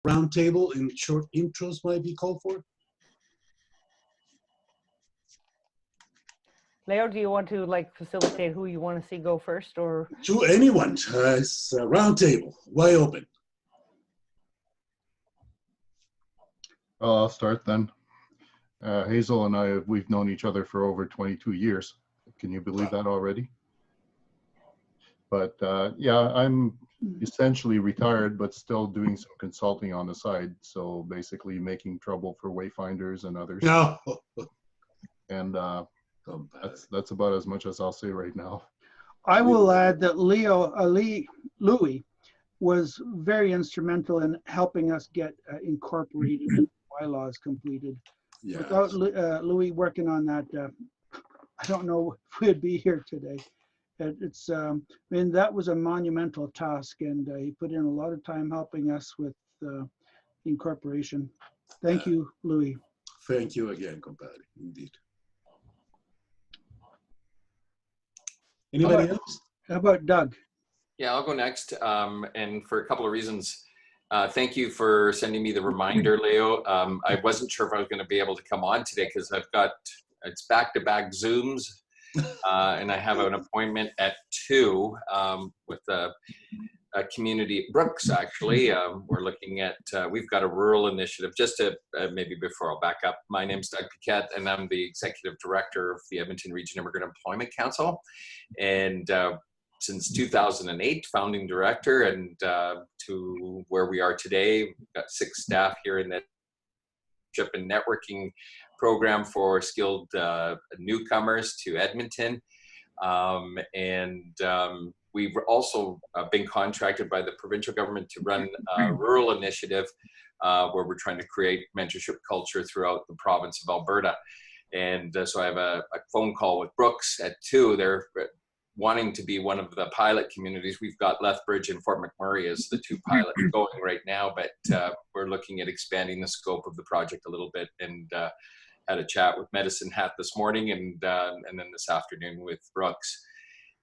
roundtable and short intros might be called for. Leo, do you want to like facilitate who you want to see go first, or? To anyone, it's a roundtable, wide open. I'll start then. Hazel and I, we've known each other for over 22 years. Can you believe that already? But yeah, I'm essentially retired, but still doing some consulting on the side. So basically making trouble for wayfinders and others. No. And that's about as much as I'll say right now. I will add that Louis was very instrumental in helping us get incorporated bylaws completed. Yeah. Without Louis working on that, I don't know if we'd be here today. It's, I mean, that was a monumental task, and he put in a lot of time helping us with incorporation. Thank you, Louis. Thank you again, compadre, indeed. Anybody else? How about Doug? Yeah, I'll go next. And for a couple of reasons, thank you for sending me the reminder, Leo. I wasn't sure if I was going to be able to come on today because I've got, it's back-to-back Zooms. And I have an appointment at 2 with a community, Brooks actually. We're looking at, we've got a rural initiative. Just to, maybe before I'll back up, my name's Doug Piquette and I'm the Executive Director of the Edmonton Region Immigrant Employment Council. And since 2008, founding director, and to where we are today, we've got 6 staff here in the and networking program for skilled newcomers to Edmonton. We've also been contracted by the provincial government to run a rural initiative where we're trying to create mentorship culture throughout the province of Alberta. And so I have a phone call with Brooks at 2. They're wanting to be one of the pilot communities. We've got Lethbridge and Fort McMurray as the 2 pilots going right now, but we're looking at expanding the scope of the project a little bit, and had a chat with Medicine Hat this morning and then this afternoon with Brooks.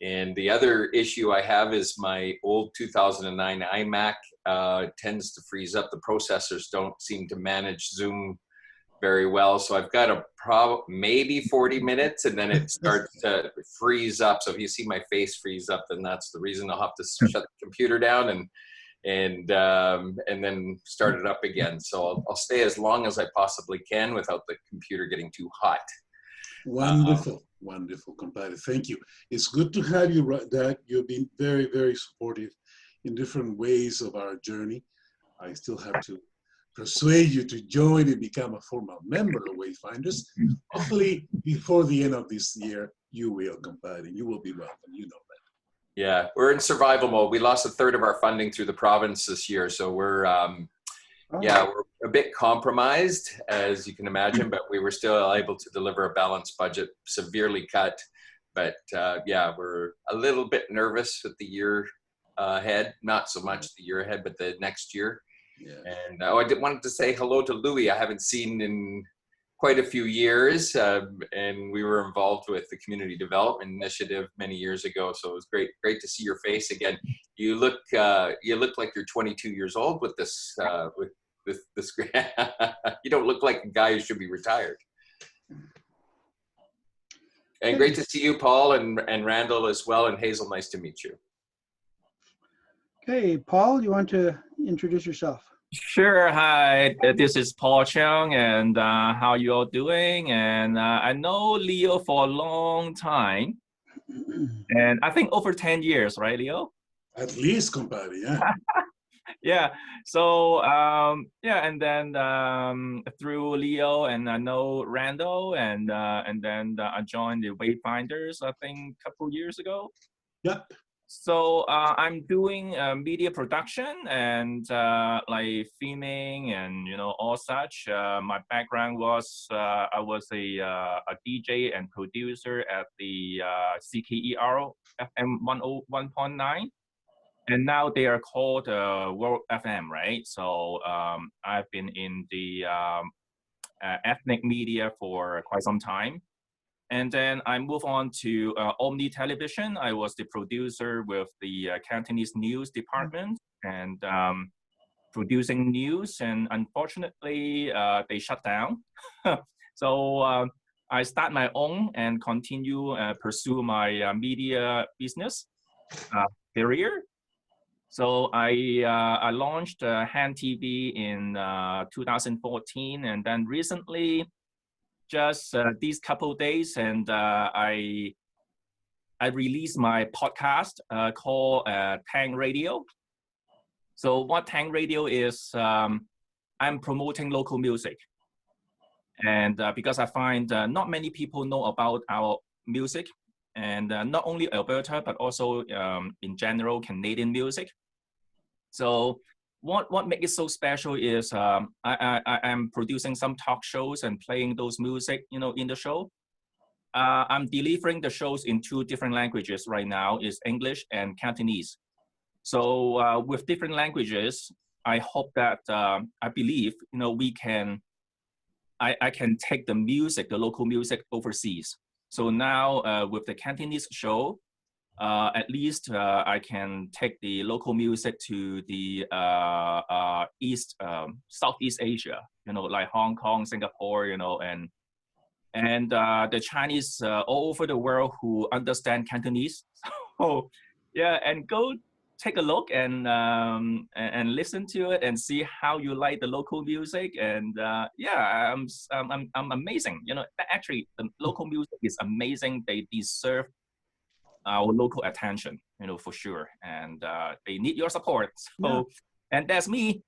And the other issue I have is my old 2009 iMac tends to freeze up. The processors don't seem to manage Zoom very well. So I've got maybe 40 minutes and then it starts to freeze up. So if you see my face freeze up, then that's the reason. I'll have to shut the computer down and then start it up again. So I'll stay as long as I possibly can without the computer getting too hot. Wonderful, wonderful, compadre. Thank you. It's good to have you, Doug. You've been very, very supportive in different ways of our journey. I still have to persuade you to join and become a formal member of Wayfinders. Hopefully, before the end of this year, you will, compadre. You will be welcome. You know that. Yeah, we're in survival mode. We lost 1/3 of our funding through the province this year, so we're we're a bit compromised, as you can imagine, but we were still able to deliver a balanced budget, severely cut. But yeah, we're a little bit nervous with the year ahead. Not so much the year ahead, but the next year. Yeah. And I wanted to say hello to Louis. I haven't seen in quite a few years, and we were involved with the Community Development Initiative many years ago. So it was great to see your face again. You look like you're 22 years old with this this. You don't look like a guy who should be retired. And great to see you, Paul, and Randall as well, and Hazel. Nice to meet you. Okay, Paul, you want to introduce yourself? Sure. Hi, this is Paul Chung, and how you all doing? And I know Leo for a long time, and I think over 10 years, right, Leo? At least, compadre, yeah. Yeah. So yeah, and then through Leo, and I know Randall, and then I joined the Wayfinders, I think a couple years ago. Yep. So I'm doing media production and like filming and all such. My background was I was a DJ and producer at the CKER FM 101.9, and now they are called World FM, right? So I've been in the ethnic media for quite some time. And then I moved on to Omni Television. I was the producer with the Cantonese News Department. And producing news, and unfortunately, they shut down. So I start my own and continue pursue my media business career. So I launched Hand TV in 2014, and then recently, just these couple of days, and I released my podcast called Tang Radio. So what Tang Radio is, I'm promoting local music. And because I find not many people know about our music, and not only Alberta, but also in general, Canadian music. So what makes it so special is I am producing some talk shows and playing those music, you know, in the show. I'm delivering the shows in 2 different languages right now, is English and Cantonese. So with different languages, I hope that, I believe, you know, I can take the music, the local music overseas. So now with the Cantonese show, at least I can take the local music to the Southeast Asia, you know, like Hong Kong, Singapore, you know, and the Chinese all over the world who understand Cantonese. So yeah, and go take a look and listen to it and see how you like the local music. And yeah, I'm amazing. You know, actually the local music is amazing. They deserve our local attention, you know, for sure. And they need your support. So, and that's me.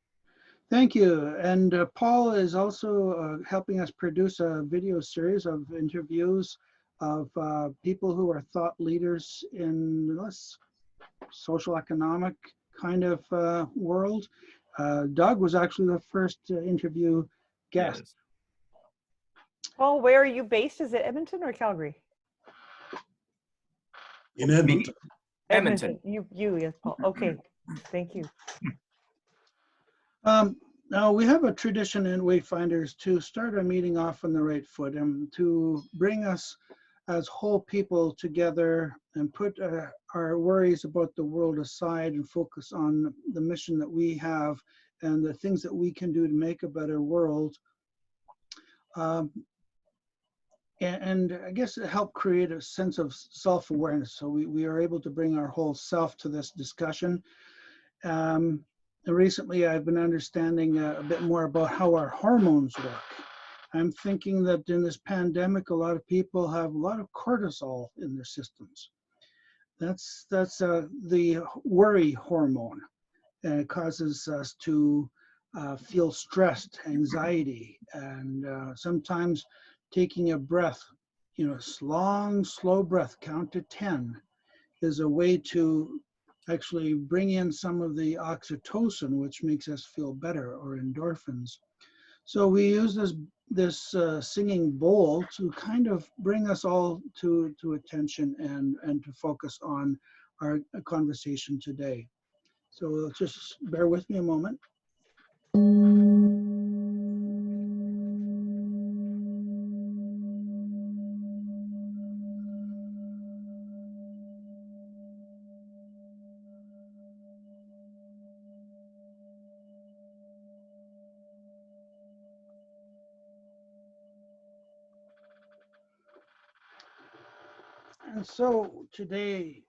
Thank you. And Paul is also helping us produce a video series of interviews of people who are thought leaders in this social economic kind of world. Doug was actually the first interview guest. Yes. Paul, where are you based? Is it Edmonton or Calgary? In Edmonton. Edmonton. You, yes, Paul. Okay, thank you. Now we have a tradition in Wayfinders to start our meeting off on the right foot and to bring us as whole people together and put our worries about the world aside and focus on the mission that we have and the things that we can do to make a better world. And I guess it helped create a sense of self-awareness. So we are able to bring our whole self to this discussion. Recently, I've been understanding a bit more about how our hormones work. I'm thinking that in this pandemic, a lot of people have a lot of cortisol in their systems. That's the worry hormone, and it causes us to feel stressed, anxiety, and sometimes taking a breath, you know, long, slow breath, count to 10, is a way to actually bring in some of the oxytocin, which makes us feel better, or endorphins. So we use this singing bowl to kind of bring us all to attention and to focus on our conversation today. So just bear with me a moment. And so today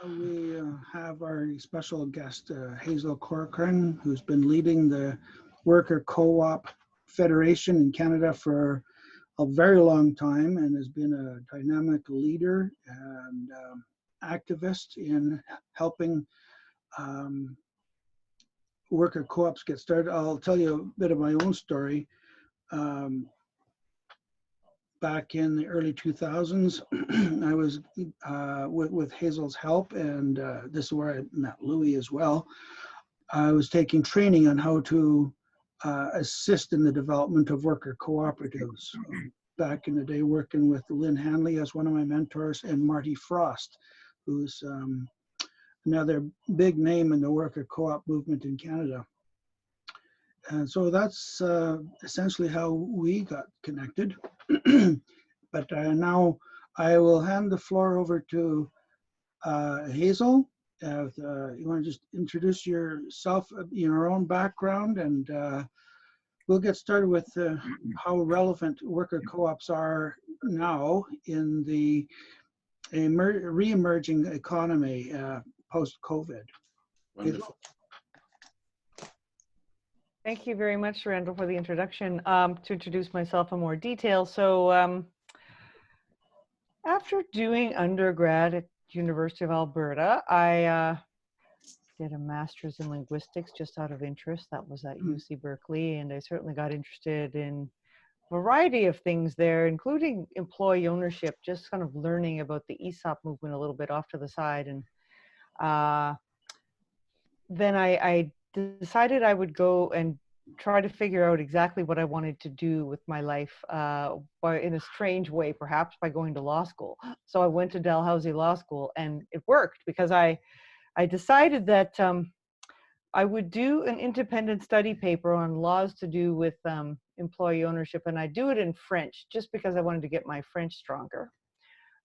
we have our special guest, Hazel Corcoran, who's been leading the Worker Co-op Federation in Canada for a very long time and has been a dynamic leader and activist in helping worker co-ops get started. I'll tell you a bit of my own story. Back in the early 2000s, I was with Hazel's help, and this is where I met Louis as well. I was taking training on how to assist in the development of worker cooperatives. Back in the day, working with Lynn Hanley as one of my mentors, and Marty Frost, who's another big name in the worker co-op movement in Canada. And so that's essentially how we got connected. But now I will hand the floor over to Hazel, You want to just introduce yourself, your own background, and we'll get started with how relevant worker co-ops are now in the re-emerging economy post-COVID. Wonderful. Thank you very much, Randall, for the introduction. To introduce myself in more detail, so after doing undergrad at University of Alberta, I did a master's in linguistics just out of interest. That was at UC Berkeley, and I certainly got interested in a variety of things there, including employee ownership, just kind of learning about the ESOP movement a little bit off to the side. And then I decided I would go and try to figure out exactly what I wanted to do with my life, in a strange way, perhaps by going to law school. So I went to Dalhousie Law School, and it worked because I decided that I would do an independent study paper on laws to do with employee ownership, and I do it in French just because I wanted to get my French stronger.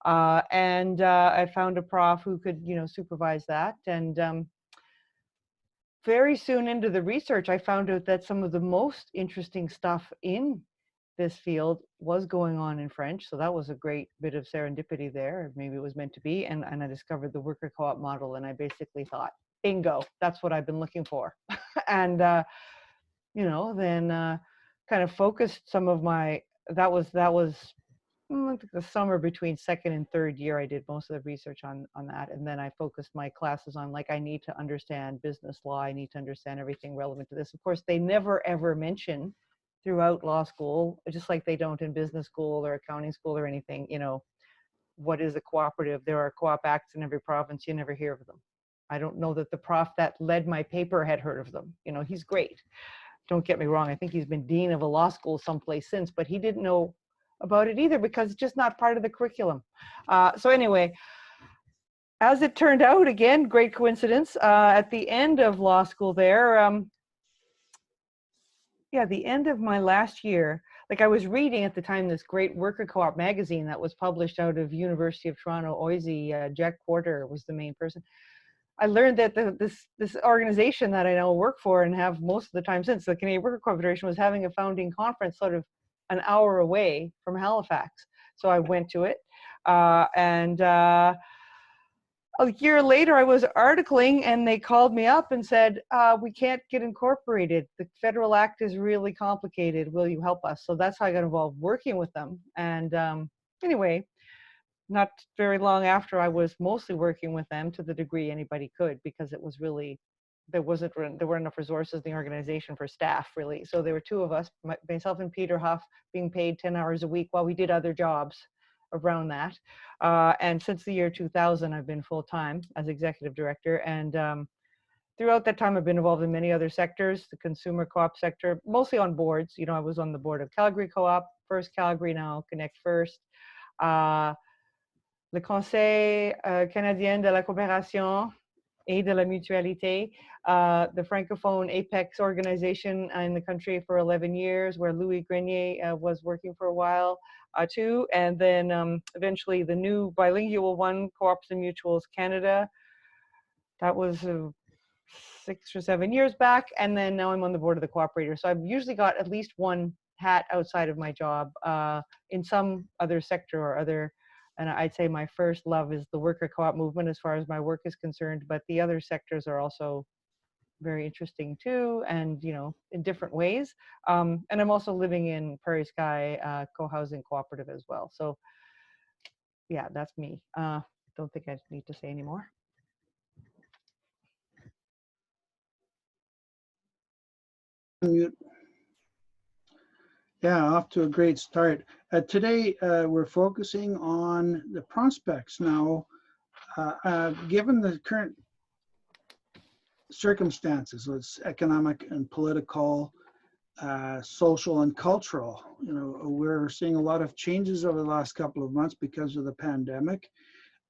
And I found a prof who could, supervise that. And very soon into the research, I found out that some of the most interesting stuff in this field was going on in French. So that was a great bit of serendipity there. Maybe it was meant to be. And I discovered the worker co-op model, and I basically thought, bingo, that's what I've been looking for. And, then kind of focused some of my, that was I think the summer between second and third year, I did most of the research on that. And then I focused my classes on, I need to understand business law. I need to understand everything relevant to this. Of course, they never, ever mention throughout law school, just like they don't in business school or accounting school or anything, what is a cooperative? There are co-op acts in every province. You never hear of them. I don't know that the prof that led my paper had heard of them. He's great. Don't get me wrong. I think he's been dean of a law school someplace since, but he didn't know about it either because it's just not part of the curriculum. So anyway, as it turned out, again, great coincidence, at the end of law school there, the end of my last year, I was reading at the time this great worker co-op magazine that was published out of University of Toronto, OISE. Jack Porter was the main person. I learned that this organization that I now work for and have most of the time since, the Canadian Worker Corporation, was having a founding conference sort of an hour away from Halifax. So I went to it, and a year later I was articling, and they called me up and said, we can't get incorporated. The federal act is really complicated. Will you help us? So that's how I got involved working with them. And anyway, not very long after, I was mostly working with them to the degree anybody could, because it was really, there weren't enough resources in the organization for staff, really. So there were two of us, myself and Peter Huff, being paid 10 hours a week while we did other jobs around that. And since the year 2000, I've been full-time as executive director. And throughout that time, I've been involved in many other sectors, the consumer co-op sector, mostly on boards. I was on the board of Calgary Co-op, First Calgary, now Connect First. Le Conseil canadien de la coopération et de la mutualité, the Francophone Apex organization in the country for 11 years, where Louis Grenier was working for a while too. And then eventually the new bilingual one, Co-ops and Mutuals Canada. That was 6 or 7 years back. And then now I'm on the board of the Co-operative. So I've usually got at least one hat outside of my job in some other sector or other. And I'd say my first love is the worker co-op movement as far as my work is concerned, but the other sectors are also very interesting too, and in different ways. And I'm also living in Prairie Sky co-housing cooperative as well. So yeah, that's me. Don't think I need to say any more. Yeah, off to a great start. Today, we're focusing on the prospects now. Given the current circumstances, it's economic and political, social and cultural. We're seeing a lot of changes over the last couple of months because of the pandemic.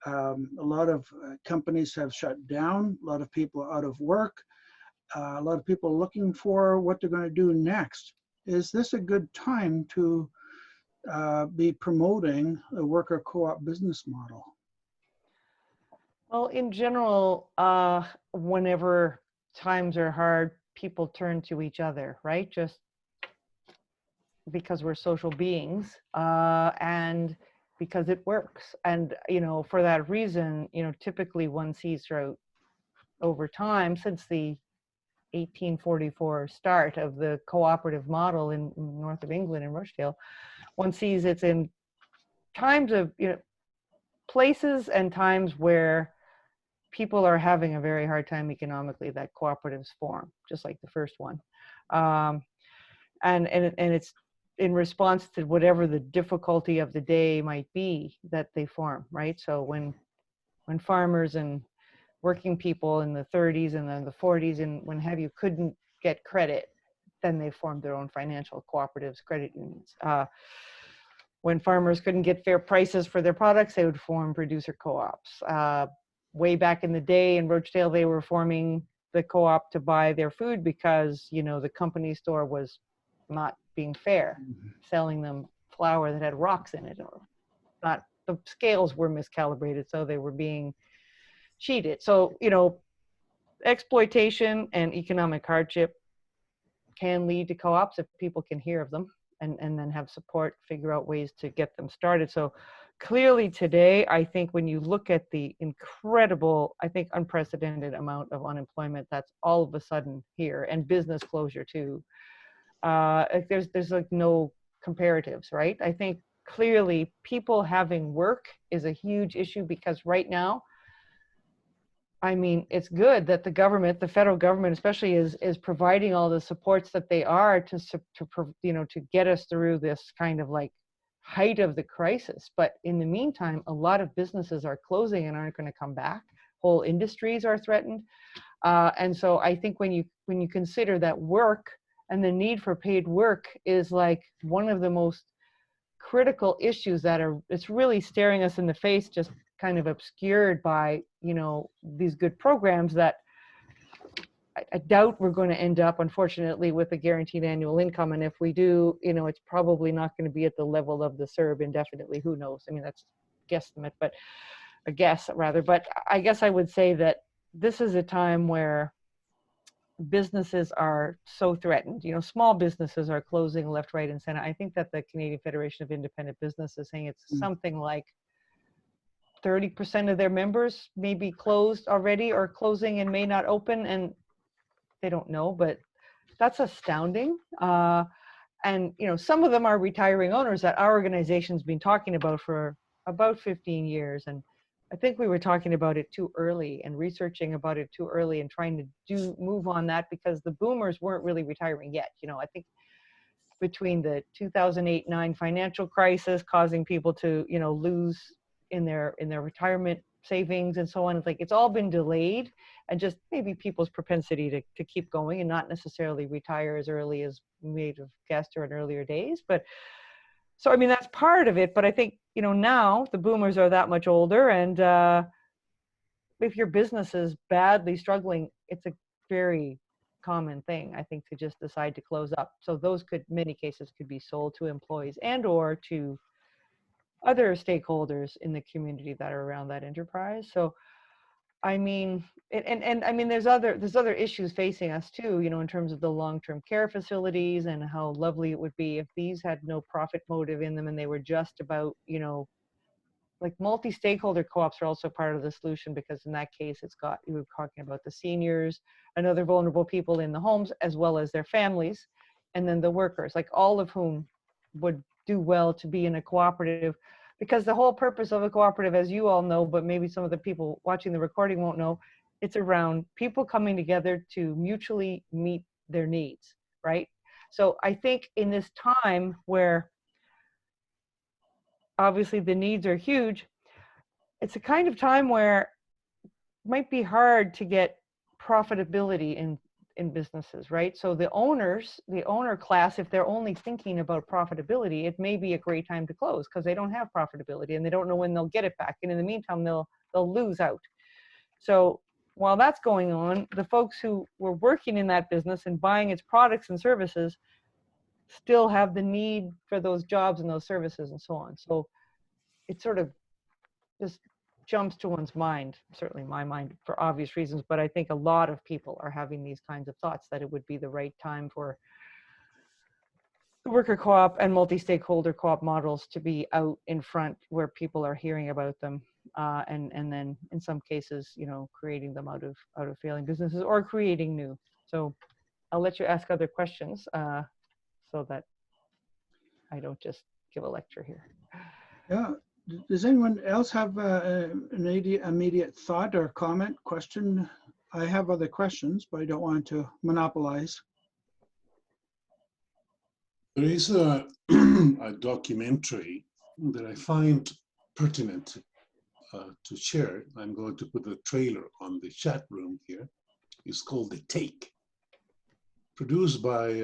A lot of companies have shut down, a lot of people are out of work, a lot of people looking for what they're going to do next. Is this a good time to be promoting a worker co-op business model? Well, in general, whenever times are hard, people turn to each other, right? Just because we're social beings, and because it works. And, for that reason, typically one sees throughout over time, since the 1844 start of the cooperative model in north of England in Rochdale, one sees it's in times of, places and times where people are having a very hard time economically that cooperatives form, just like the first one. And it's in response to whatever the difficulty of the day might be that they form, right? So when farmers and working people in the 30s and then the 40s and when have you couldn't get credit, then they formed their own financial cooperatives, credit unions. When farmers couldn't get fair prices for their products, they would form producer co-ops. Way back in the day in Rochdale, they were forming the co-op to buy their food because, the company store was not being fair, selling them flour that had rocks in it, or not, the scales were miscalibrated, so they were being cheated. So, exploitation and economic hardship can lead to co-ops if people can hear of them and then have support, figure out ways to get them started. So clearly today, I think when you look at the incredible, I think unprecedented amount of unemployment that's all of a sudden here, and business closure too, there's like no comparatives, right? I think clearly people having work is a huge issue, because right now, I mean, it's good that the government, the federal government especially, is providing all the supports that they are to get us through this kind of like height of the crisis. But in the meantime, a lot of businesses are closing and aren't going to come back. Whole industries are threatened. And so I think when you consider that work and the need for paid work is like one of the most critical issues it's really staring us in the face, just kind of obscured by, these good programs that I doubt we're going to end up, unfortunately, with a guaranteed annual income. And if we do, it's probably not going to be at the level of the CERB indefinitely. Who knows? I mean, that's guesstimate, but a guess rather. But I guess I would say that this is a time where businesses are so threatened. Small businesses are closing left, right, and center. I think that the Canadian Federation of Independent Business is saying it's something like 30% of their members may be closed already or closing and may not open, and they don't know, but that's astounding. And some of them are retiring owners that our organization's been talking about for about 15 years. And I think we were talking about it too early and researching about it too early and trying to move on that, because the boomers weren't really retiring yet. I think between the 2008-9 financial crisis causing people to, lose in their retirement savings and so on, it's all been delayed, and just maybe people's propensity to keep going and not necessarily retire as early as we may have guessed or in earlier days. But so, I mean, that's part of it. But I think, now the boomers are that much older, and if your business is badly struggling, it's a very common thing, I think, to just decide to close up. So those many cases could be sold to employees and or to other stakeholders in the community that are around that enterprise. So, I mean, and I mean, there's other issues facing us too, in terms of the long-term care facilities, and how lovely it would be if these had no profit motive in them and they were just about, like multi-stakeholder co-ops are also part of the solution, because in that case, we were talking about the seniors and other vulnerable people in the homes, as well as their families, and then the workers, like all of whom would do well to be in a cooperative, because the whole purpose of a cooperative, as you all know, but maybe some of the people watching the recording won't know, it's around people coming together to mutually meet their needs, right? So I think in this time where obviously the needs are huge, it's a kind of time where it might be hard to get profitability in businesses, right? So the owner class, if they're only thinking about profitability, it may be a great time to close, because they don't have profitability and they don't know when they'll get it back. And in the meantime, they'll lose out. So while that's going on, the folks who were working in that business and buying its products and services still have the need for those jobs and those services and so on. So it's sort of just jumps to one's mind, certainly my mind for obvious reasons, but I think a lot of people are having these kinds of thoughts that it would be the right time for the worker co-op and multi-stakeholder co-op models to be out in front where people are hearing about them, and then in some cases, you know, creating them out of failing businesses or creating new. So I'll let you ask other questions so that I don't just give a lecture here. Yeah. Does anyone else have an immediate thought or comment, question? I have other questions, but I don't want to monopolize. There is a, a documentary that I find pertinent to share. I'm going to put the trailer on the chat room here. It's called The Take, produced by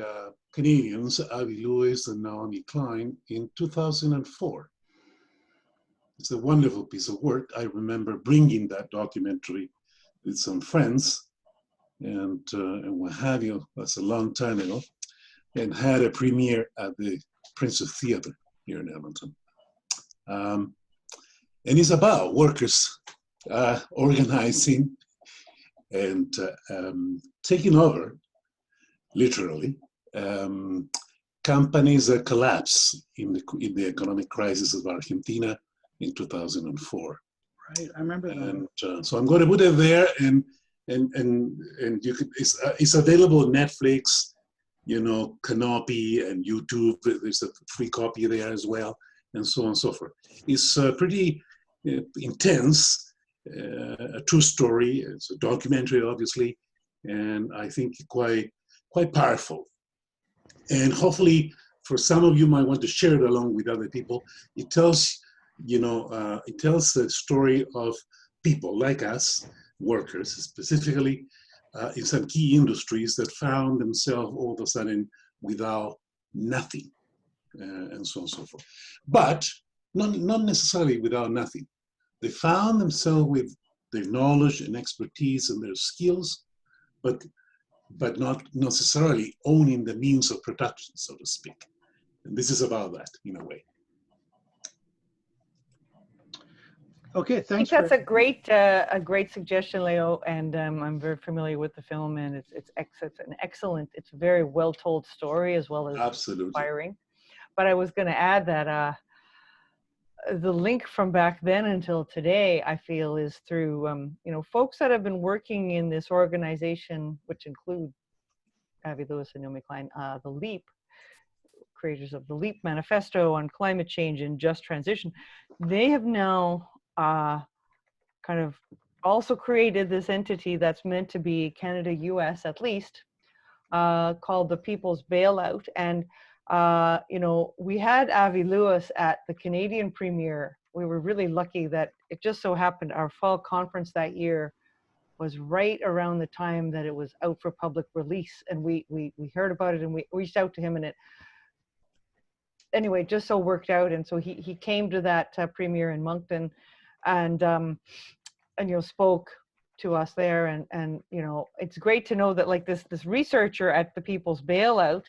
Canadians Avi Lewis and Naomi Klein in 2004. It's a wonderful piece of work. I remember bringing that documentary with some friends and what have you. That's a long time ago, and had a premiere at the Princess Theatre here in Edmonton. And it's about workers organizing and taking over, literally, companies that collapsed in the economic crisis of Argentina in 2004. Right, I remember that. And so I'm going to put it there, and you could, it's available on Netflix, you know, Canopy and YouTube. There's a free copy there as well, and so on and so forth. It's pretty intense, a true story. It's a documentary, obviously, and I think quite powerful. And hopefully, for some of you, might want to share it along with other people. It tells, you know, it tells the story of people like us, workers specifically, in some key industries that found themselves all of a sudden without nothing, and so on and so forth. But not necessarily without nothing. They found themselves with their knowledge and expertise and their skills, but not necessarily owning the means of production, so to speak. And this is about that, in a way. Okay, thanks. I think that's a great suggestion, Leo, and I'm very familiar with the film, and it's an excellent, it's a very well told story as well as Absolutely inspiring. But I was going to add that the link from back then until today, I feel, is through you know, folks that have been working in this organization, which include Avi Lewis and Naomi Klein, the LEAP, creators of the LEAP Manifesto on climate change and just transition. They have now kind of also created this entity that's meant to be Canada-US at least, called the People's Bailout. And you know, we had Avi Lewis at the Canadian premiere. We were really lucky that it just so happened our fall conference that year was right around the time that it was out for public release, and we heard about it and we reached out to him, and it anyway just so worked out. And so he came to that premiere in Moncton, and you know, spoke to us there, and you know, it's great to know that like this researcher at the People's Bailout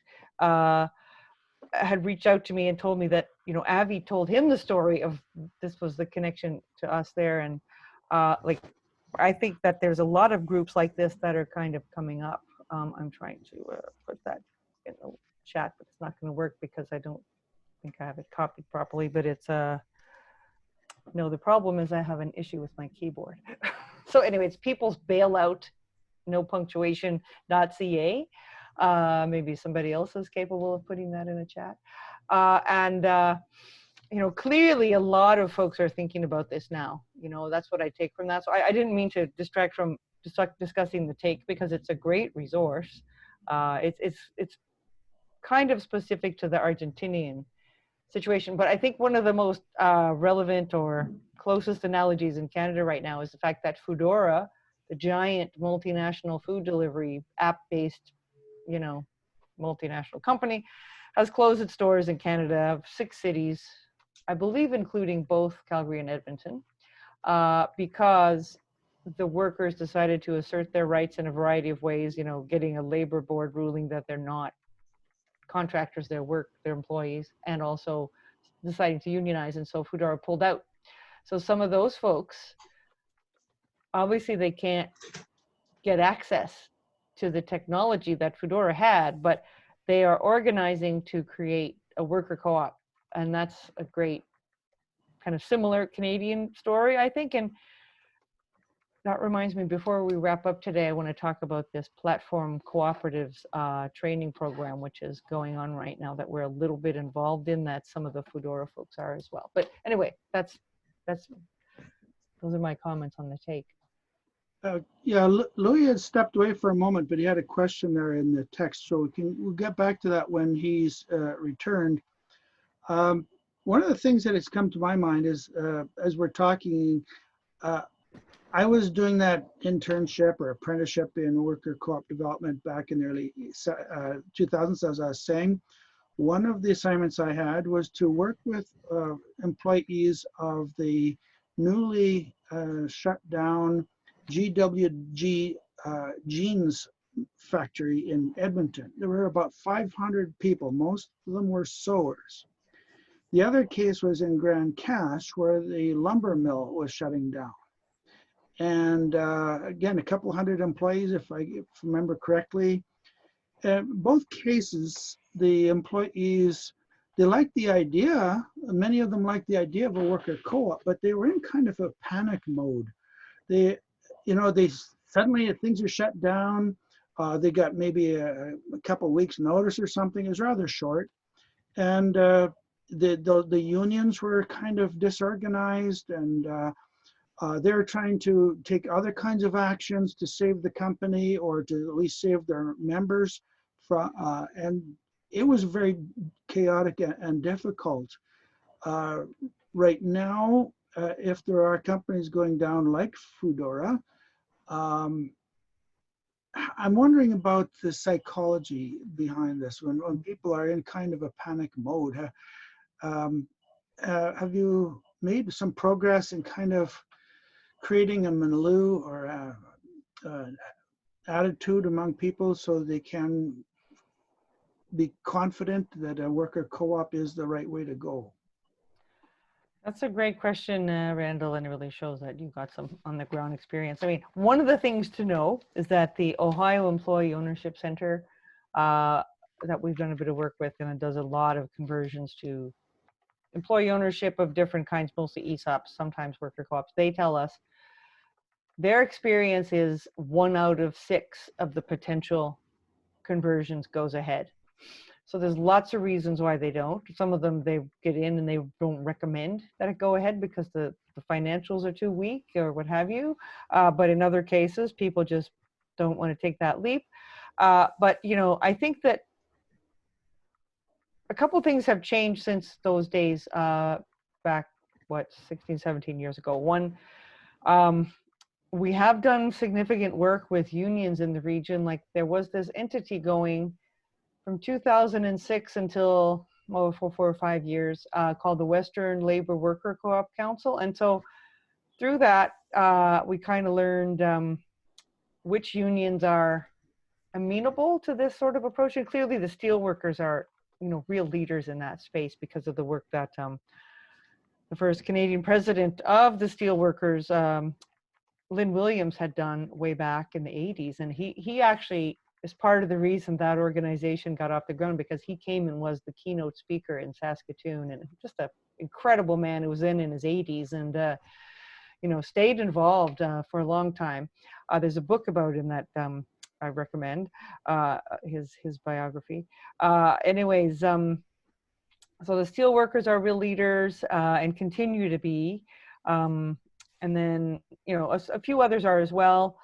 had reached out to me and told me that, you know, Avi told him the story of this was the connection to us there. And like, I think that there's a lot of groups like this that are kind of coming up. I'm trying to put that in the chat, but it's not going to work because I don't think I have it copied properly. But it's no, the problem is I have an issue with my keyboard. So anyway, it's People's Bailout, no punctuation, .ca. Maybe somebody else is capable of putting that in a chat. You know, clearly a lot of folks are thinking about this now. You know, that's what I take from that. So I didn't mean to distract from discussing the Take, because it's a great resource. It's kind of specific to the Argentinian situation, but I think one of the most relevant or closest analogies in Canada right now is the fact that Foodora, the giant multinational food delivery app-based, you know, multinational company, has closed its doors in Canada, 6 cities, I believe, including both Calgary and Edmonton, because the workers decided to assert their rights in a variety of ways, you know, getting a labor board ruling that they're not contractors, their employees, and also deciding to unionize. And so Foodora pulled out. So some of those folks, obviously they can't get access to the technology that Foodora had, but they are organizing to create a worker co-op. And that's a great kind of similar Canadian story, I think. And that reminds me, before we wrap up today, I want to talk about this platform cooperatives training program, which is going on right now, that we're a little bit involved in, that some of the Foodora folks are as well. But anyway, those are my comments on the take. Yeah, Louis had stepped away for a moment, but he had a question there in the text, so we'll get back to that when he's returned. One of the things that has come to my mind is, as we're talking, I was doing that internship or apprenticeship in worker co-op development back in the early 2000s, as I was saying. One of the assignments I had was to work with employees of the newly shut down GWG jeans factory in Edmonton. There were about 500 people. Most of them were sewers. The other case was in Grand Cache, where the lumber mill was shutting down. And again, a couple hundred employees, if I remember correctly. Both cases, the employees, they liked the idea. Many of them liked the idea of a worker co-op, but they were in kind of a panic mode. They suddenly things are shut down. They got maybe a couple of weeks notice or something. It was rather short. And the unions were kind of disorganized, and they're trying to take other kinds of actions to save the company, or to at least save their members from, and it was very chaotic and difficult. Right now, if there are companies going down like Foodora, I'm wondering about the psychology behind this. When people are in kind of a panic mode, have you made some progress in kind of creating a milieu or attitude among people so they can be confident that a worker co-op is the right way to go? That's a great question, Randall, and it really shows that you got some on the ground experience. I mean, one of the things to know is that the Ohio Employee Ownership Center that we've done a bit of work with, and it does a lot of conversions to employee ownership of different kinds, mostly ESOPs, sometimes worker co-ops. They tell us their experience is 1 out of 6 of the potential conversions goes ahead. So there's lots of reasons why they don't. Some of them, they get in and they don't recommend that it go ahead because the financials are too weak or what have you. But in other cases, people just don't want to take that leap. But, you know, I think that a couple things have changed since those days back, 16, 17 years ago. One, we have done significant work with unions in the region. Like there was this entity going from 2006 until for 4 or 5 years called the Western Labor Worker Co-op Council. And so through that, we kind of learned which unions are amenable to this sort of approach. And clearly the steelworkers are, you know, real leaders in that space because of the work that the first Canadian president of the steelworkers, Lynn Williams, had done way back in the 80s. And he actually is part of the reason that organization got off the ground, because he came and was the keynote speaker in Saskatoon, and just an incredible man who was in his 80s and, you know, stayed involved for a long time. There's a book about him that I recommend, his biography. Anyways, so the steelworkers are real leaders and continue to be. And then, you know, a few others are as well.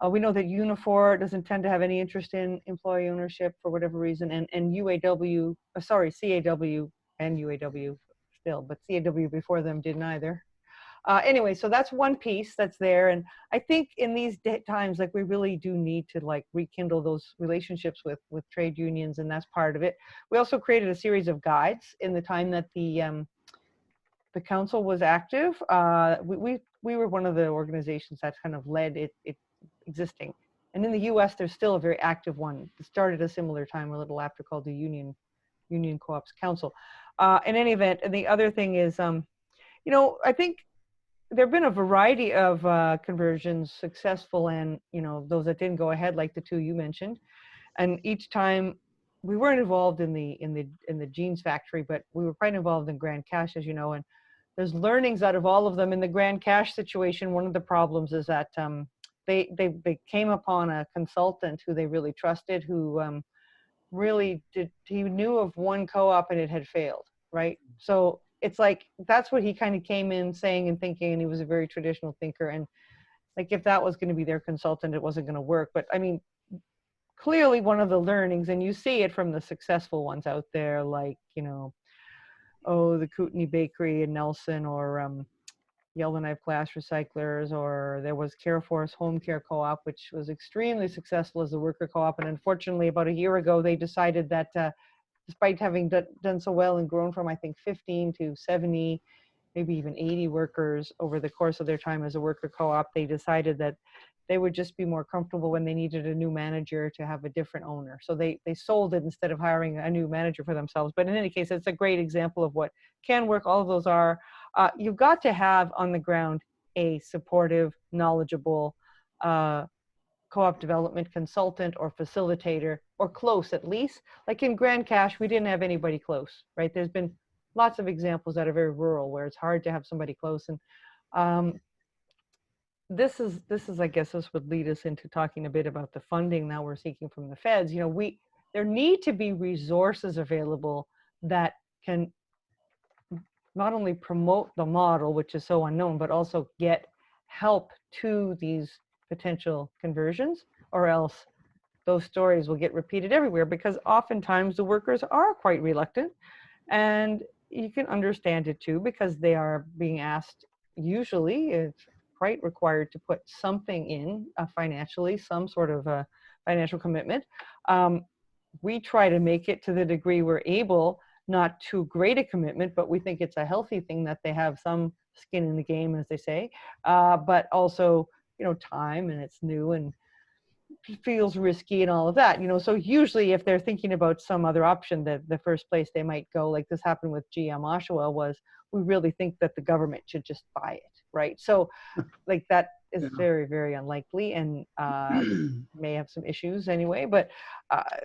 We know that Unifor doesn't tend to have any interest in employee ownership for whatever reason, and UAW, CAW and UAW still, but CAW before them didn't either. Anyway, so that's one piece that's there, and I think in these times, like, we really do need to like rekindle those relationships with trade unions, and that's part of it. We also created a series of guides in the time that the council was active. We were one of the organizations that kind of led it existing. And in the US, there's still a very active one. It started a similar time, a little after, called the Union Co-ops Council. In any event, and the other thing is, you know, I think there have been a variety of conversions, successful and, you know, those that didn't go ahead, like the two you mentioned. And each time we weren't involved in the jeans factory, but we were quite involved in Grand Cache, as you know, and there's learnings out of all of them. In the Grand Cache situation, one of the problems is that they came upon a consultant who they really trusted, who he knew of one co-op and it had failed, right? So it's like, that's what he kind of came in saying and thinking, and he was a very traditional thinker. And like, if that was going to be their consultant, it wasn't going to work. But I mean, clearly one of the learnings, and you see it from the successful ones out there, like, you know, the Kootenai Bakery in Nelson, or Yellowknife Glass Recyclers, or there was Careforce Home Care Co-op, which was extremely successful as a worker co-op. And unfortunately, about a year ago, they decided that despite having done so well and grown from, I think, 15 to 70, maybe even 80 workers over the course of their time as a worker co-op, they decided that they would just be more comfortable when they needed a new manager to have a different owner. So they sold it instead of hiring a new manager for themselves. But in any case, it's a great example of what can work. All of those are, you've got to have on the ground a supportive, knowledgeable co-op development consultant or facilitator, or close at least. Like in Grand Cache, we didn't have anybody close, right? There's been lots of examples that are very rural where it's hard to have somebody close. And this is, I guess this would lead us into talking a bit about the funding now we're seeking from the feds. You know, there need to be resources available that can not only promote the model, which is so unknown, but also get help to these potential conversions, or else those stories will get repeated everywhere, because oftentimes the workers are quite reluctant. And you can understand it too, because they are being asked, usually it's quite required to put something in financially, some sort of a financial commitment. We try to make it to the degree we're able, not too great a commitment, but we think it's a healthy thing that they have some skin in the game, as they say, but also, you know, time, and it's new and feels risky and all of that, you know. So usually if they're thinking about some other option, that the first place they might go, like this happened with GM Oshawa, was, we really think that the government should just buy it, right? So like that is very, very unlikely, and may have some issues anyway, but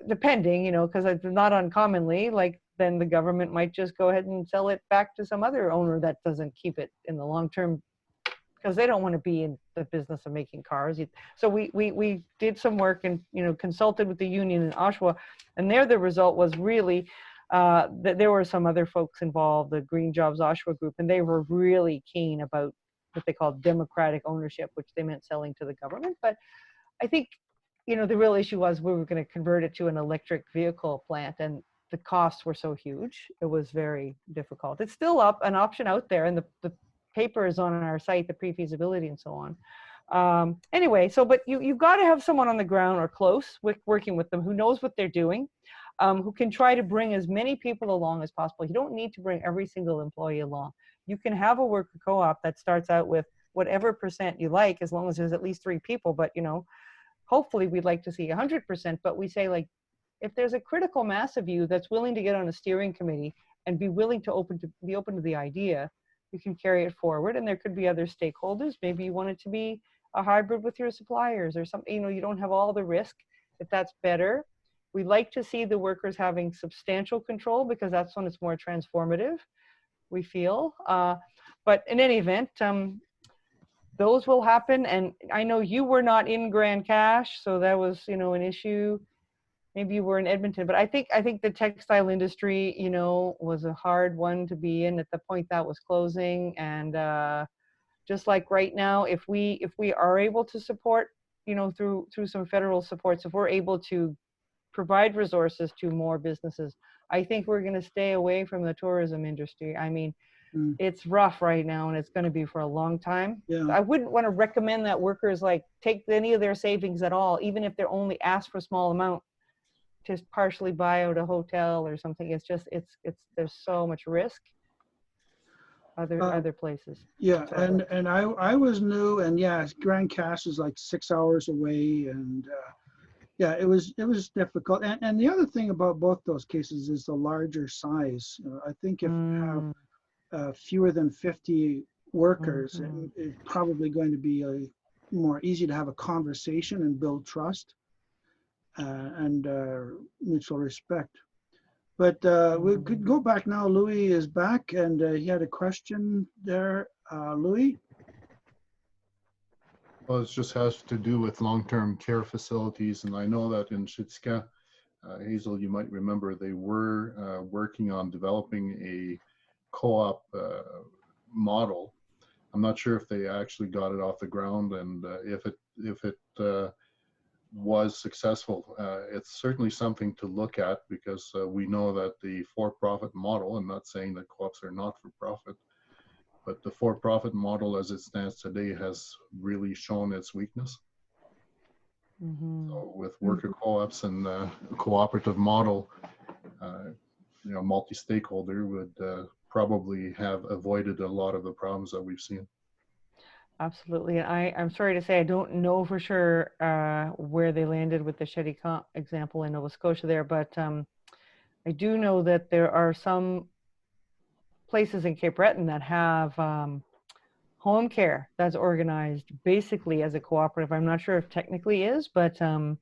depending, you know, because it's not uncommonly, like, then the government might just go ahead and sell it back to some other owner that doesn't keep it in the long term, because they don't want to be in the business of making cars. So we did some work and, you know, consulted with the union in Oshawa, and there the result was really that there were some other folks involved, the Green Jobs Oshawa group, and they were really keen about what they called democratic ownership, which they meant selling to the government. But I think, you know, the real issue was we were going to convert it to an electric vehicle plant, and the costs were so huge, it was very difficult. It's still an option out there, and the paper is on our site, the pre-feasibility and so on. Anyway, so, but you've got to have someone on the ground or close with working with them who knows what they're doing, who can try to bring as many people along as possible. You don't need to bring every single employee along. You can have a worker co-op that starts out with whatever percent you like, as long as there's at least 3 people. But, you know, hopefully we'd like to see 100%, but we say, like, if there's a critical mass of you that's willing to get on a steering committee and be willing to be open to the idea, you can carry it forward. And there could be other stakeholders. Maybe you want it to be a hybrid with your suppliers or something, you know, you don't have all the risk. If that's better, we like to see the workers having substantial control, because that's when it's more transformative, we feel. But in any event, those will happen. And I know you were not in Grand Cache, so that was, you know, an issue. Maybe you were in Edmonton, but I think the textile industry, you know, was a hard one to be in at the point that was closing. And just like right now, if we are able to support, you know, through some federal supports, if we're able to provide resources to more businesses, I think we're going to stay away from the tourism industry. I mean, it's rough right now, and it's going to be for a long time. Yeah. I wouldn't want to recommend that workers like take any of their savings at all, even if they're only asked for a small amount, to partially buy out a hotel or something. It's just, there's so much risk. Other places. Yeah, and I was new, and yeah, Grand Cache is like 6 hours away, and yeah, it was difficult. And the other thing about both those cases is the larger size. I think if you have fewer than 50 workers. It's probably going to be more easy to have a conversation and build trust and mutual respect. But we could go back now. Louis is back, and he had a question there. Louis? Well, it just has to do with long-term care facilities, and I know that in Sitka, Hazel, you might remember they were working on developing a co-op model. I'm not sure if they actually got it off the ground, and if it was successful. It's certainly something to look at, because we know that the for-profit model, I'm not saying that co-ops are not for profit, but the for-profit model as it stands today has really shown its weakness. So with worker co-ops and a cooperative model, multi-stakeholder would probably have avoided a lot of the problems that we've seen. Absolutely. And I'm sorry to say, I don't know for sure where they landed with the Shetty example in Nova Scotia there, but I do know that there are some places in Cape Breton that have home care that's organized basically as a cooperative. I'm not sure if technically is, but I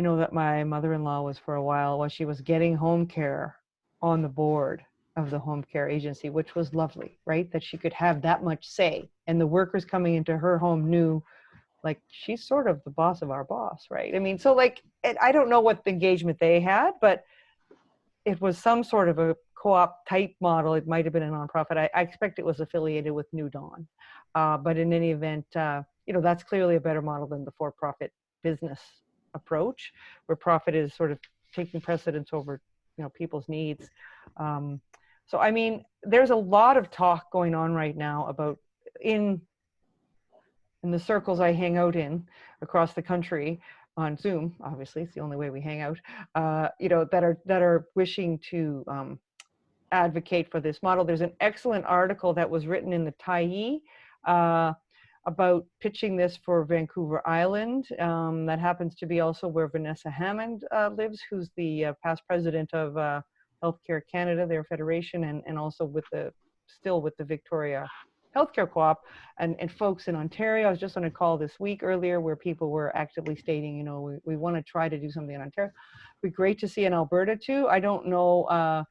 know that my mother-in-law was for a while she was getting home care on the board of the home care agency, which was lovely, right? That she could have that much say, and the workers coming into her home knew, like, she's sort of the boss of our boss, right? I mean, so like, I don't know what the engagement they had, but it was some sort of a co-op type model. It might have been a nonprofit. I expect it was affiliated with New Dawn, but in any event, that's clearly a better model than the for-profit business approach, where profit is sort of taking precedence over people's needs. So, I mean, there's a lot of talk going on right now about in the circles I hang out in across the country on Zoom. Obviously, it's the only way we hang out. That are wishing to advocate for this model. There's an excellent article that was written in the Tyee about pitching this for Vancouver Island. That happens to be also where Vanessa Hammond lives, who's the past president of Healthcare Canada, their federation, and also still with the Victoria Healthcare Co-op, and folks in Ontario. I was just on a call this week earlier where people were actively stating, we want to try to do something in Ontario. It'd be great to see in Alberta too. I don't know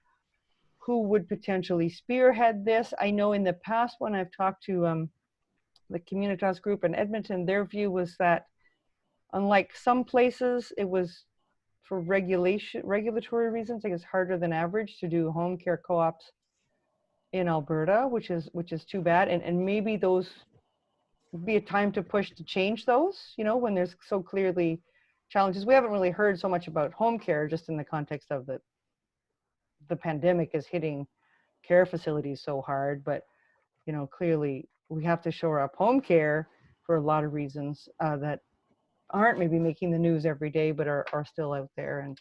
who would potentially spearhead this. I know in the past when I've talked to the Communitas group in Edmonton, their view was that unlike some places, it was for regulatory reasons, I guess harder than average to do home care co-ops in Alberta, which is too bad. And maybe those would be a time to push to change those, when there's so clearly challenges. We haven't really heard so much about home care, just in the context of the pandemic is hitting care facilities so hard, but clearly we have to shore up home care for a lot of reasons that aren't maybe making the news every day, but are still out there. And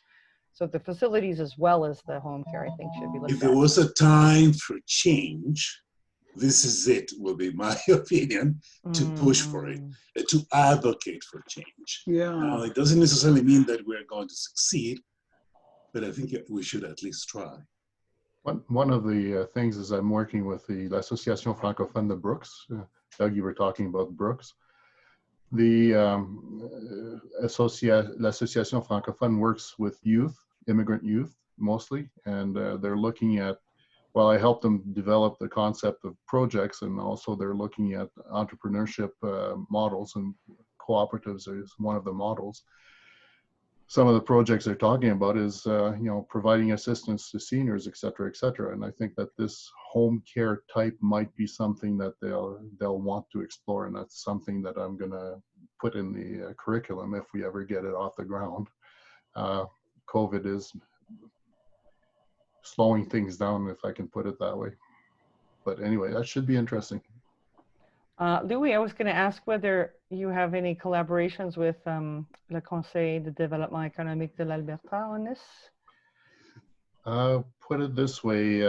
so the facilities as well as the home care, I think, should be looked at. If there was a time for change, this is it, will be my opinion, to push for it, to advocate for change. Yeah. Now, it doesn't necessarily mean that we're going to succeed, but I think we should at least try. One of the things is I'm working with the l'Association francophone de Brooks. Doug, you were talking about Brooks. The l'Association francophone works with youth, immigrant youth mostly, and they're looking at, well, I helped them develop the concept of projects, and also they're looking at entrepreneurship models, and cooperatives is one of the models. Some of the projects they're talking about is, providing assistance to seniors, et cetera, et cetera. And I think that this home care type might be something that they'll want to explore. And that's something that I'm going to put in the curriculum if we ever get it off the ground. COVID is slowing things down, if I can put it that way. But anyway, that should be interesting. Louis, I was going to ask whether you have any collaborations with le Conseil de Développement Économique de l'Alberta on this? Put it this way,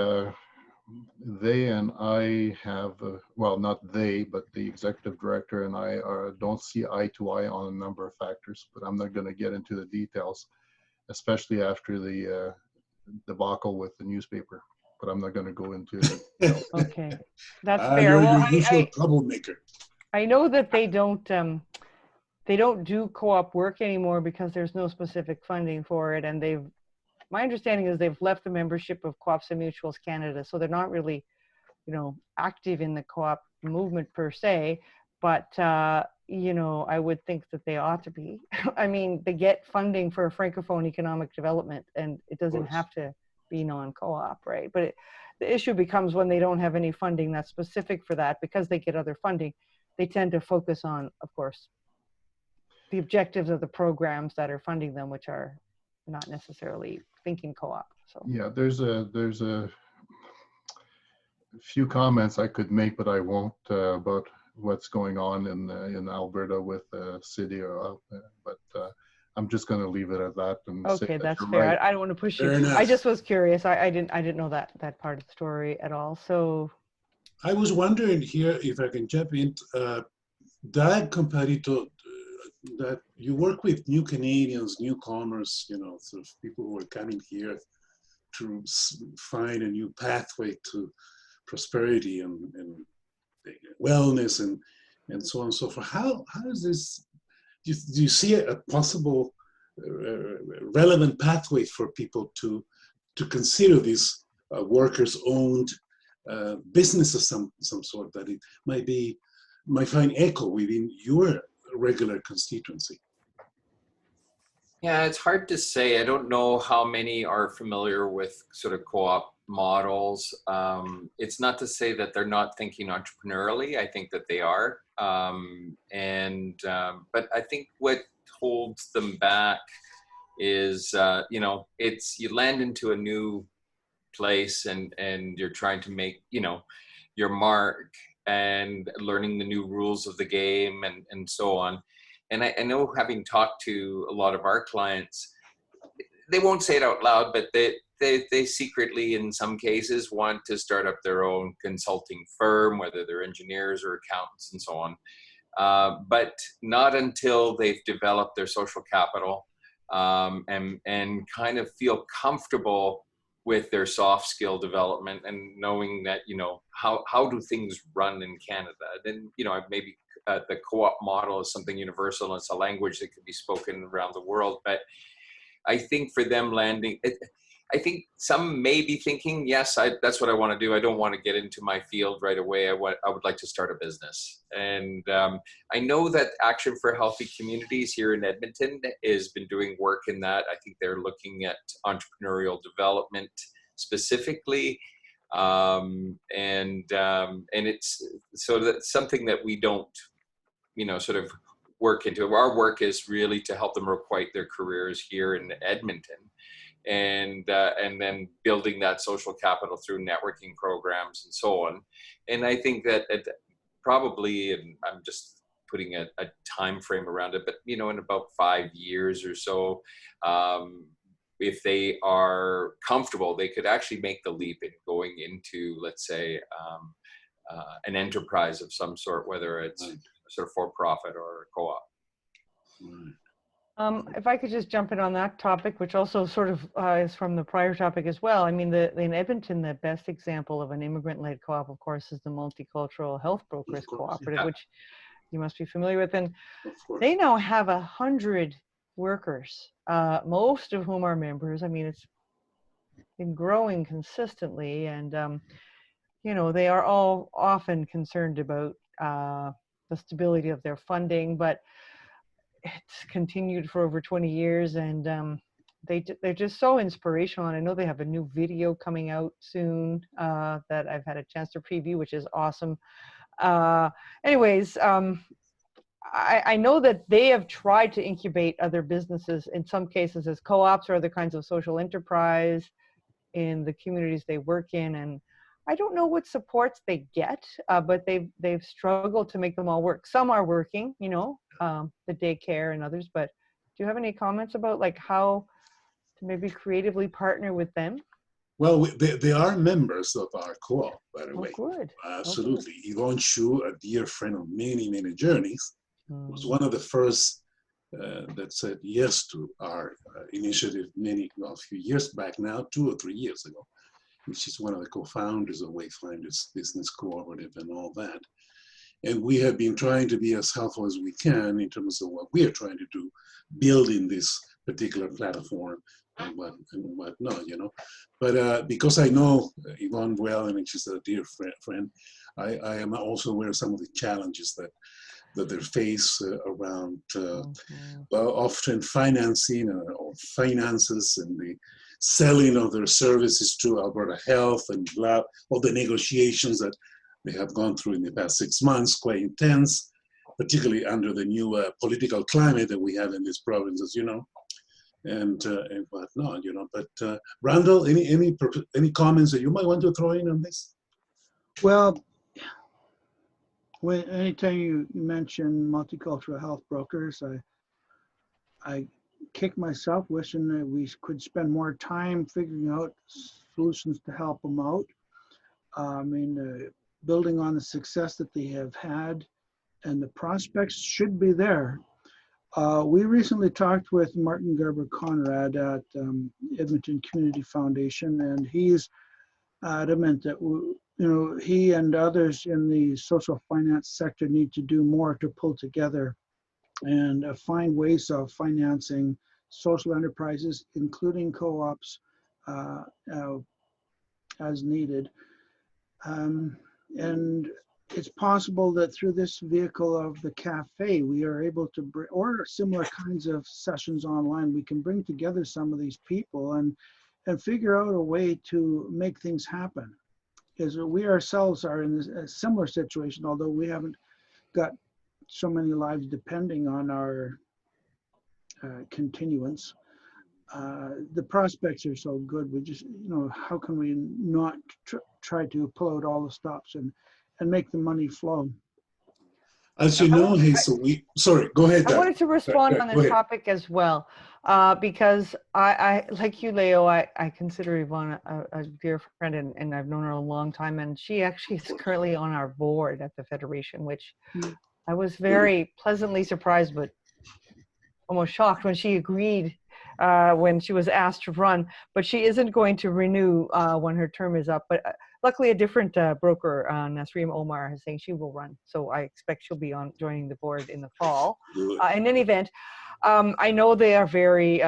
they and I have, well, not they, but the executive director and I don't see eye to eye on a number of factors, but I'm not going to get into the details, especially after the debacle with the newspaper. but I'm not going to go into. Okay, that's fair. You're Well, your usual troublemaker. I know that they don't do co-op work anymore because there's no specific funding for it, and my understanding is they've left the membership of Co-ops and Mutuals Canada, so they're not really, active in the co-op movement per se, but I would think that they ought to be. I mean, they get funding for Francophone economic development, and it doesn't have to be non-co-op, right? But the issue becomes when they don't have any funding that's specific for that, because they get other funding, they tend to focus on, of course, the objectives of the programs that are funding them, which are not necessarily thinking co-op. So yeah, there's a few comments I could make, but I won't, about what's going on in Alberta with city, but I'm just going to leave it at that. And okay, that's fair. Right. I don't want to push you. I just was curious. I didn't know that part of the story at all. So I was wondering here if I can jump in. That competitor, that you work with new Canadians, newcomers, sort of people who are coming here to find a new pathway to prosperity and wellness and so on and so forth. How does this, do you see a possible relevant pathway for people to consider these workers-owned businesses of some sort, that it might find echo within your regular constituency? Yeah, it's hard to say. I don't know how many are familiar with sort of co-op models. It's not to say that they're not thinking entrepreneurially. I think that they are. But I think what holds them back is, it's, you land into a new place and you're trying to make, your mark and learning the new rules of the game and so on. And I know, having talked to a lot of our clients, they won't say it out loud, but they secretly, in some cases, want to start up their own consulting firm, whether they're engineers or accountants and so on. But not until they've developed their social capital and kind of feel comfortable with their soft skill development and knowing that, how do things run in Canada? Then, maybe the co-op model is something universal, and it's a language that could be spoken around the world. But I think for them landing, I think some may be thinking, yes, that's what I want to do. I don't want to get into my field right away. I would like to start a business. And I know that Action for Healthy Communities here in Edmonton has been doing work in that. I think they're looking at entrepreneurial development specifically. And it's so that's something that we don't, sort of work into. Our work is really to help them requite their careers here in Edmonton, and then building that social capital through networking programs and so on. And I think that probably, and I'm just putting a time frame around it, but in about 5 years or so, if they are comfortable, they could actually make the leap in going into, let's say, an enterprise of some sort, whether it's sort of for-profit or a co-op. If I could just jump in on that topic, which also sort of is from the prior topic as well. I mean, in Edmonton, the best example of an immigrant-led co-op, of course, is the Multicultural Health Brokers Co-operative, which you must be familiar with. And they now have 100 workers, most of whom are members. I mean, it's been growing consistently, and they are all often concerned about the stability of their funding, but it's continued for over 20 years, and they're just so inspirational. And I know they have a new video coming out soon that I've had a chance to preview, which is awesome. Anyways, I know that they have tried to incubate other businesses, in some cases as co-ops or other kinds of social enterprise in the communities they work in. And I don't know what supports they get, but they've struggled to make them all work. Some are working, the daycare and others, but do you have any comments about like how to maybe creatively partner with them? Well, they are members of our co-op, by the way. Good. Absolutely. Yvonne Shu, a dear friend of many, many journeys, was one of the first that said yes to our initiative a few years back now, 2 or 3 years ago. she's one of the co-founders of Wayfinders Business Cooperative and all that. And we have been trying to be as helpful as we can in terms of what we are trying to do, building this particular platform and whatnot, you know. But because I know Yvonne well, and she's a dear friend, I am also aware of some of the challenges that they face around well, often financing or finances and the selling of their services to Alberta Health and all the negotiations that they have gone through in the past 6 months, quite intense, particularly under the new political climate that we have in this province, as you know, and whatnot, you know. But Randall, any comments that you might want to throw in on this? Well, anytime you mention multicultural health brokers, I kick myself wishing that we could spend more time figuring out solutions to help them out. I mean, building on the success that they have had, and the prospects should be there. We recently talked with Martin Gerber-Conrad at Edmonton Community Foundation, and he's adamant that he and others in the social finance sector need to do more to pull together and find ways of financing social enterprises, including co-ops, as needed. And it's possible that through this vehicle of the cafe, we are able to bring, or similar kinds of sessions online, we can bring together some of these people and figure out a way to make things happen. Because we ourselves are in a similar situation, although we haven't got so many lives depending on our continuance. The prospects are so good. We just, how can we not try to pull out all the stops and make the money flow? As you know, Hazel, sorry, go ahead. I wanted to respond on this topic as well, because I like you, Leo, I consider Yvonne a dear friend, and I've known her a long time, and she actually is currently on our board at the Federation, which I was very pleasantly surprised, but almost shocked when she agreed when she was asked to run, but she isn't going to renew when her term is up. But luckily, a different broker, Nasreem Omar, is saying she will run. So I expect she'll be joining the board in the fall. In any event, I know they are very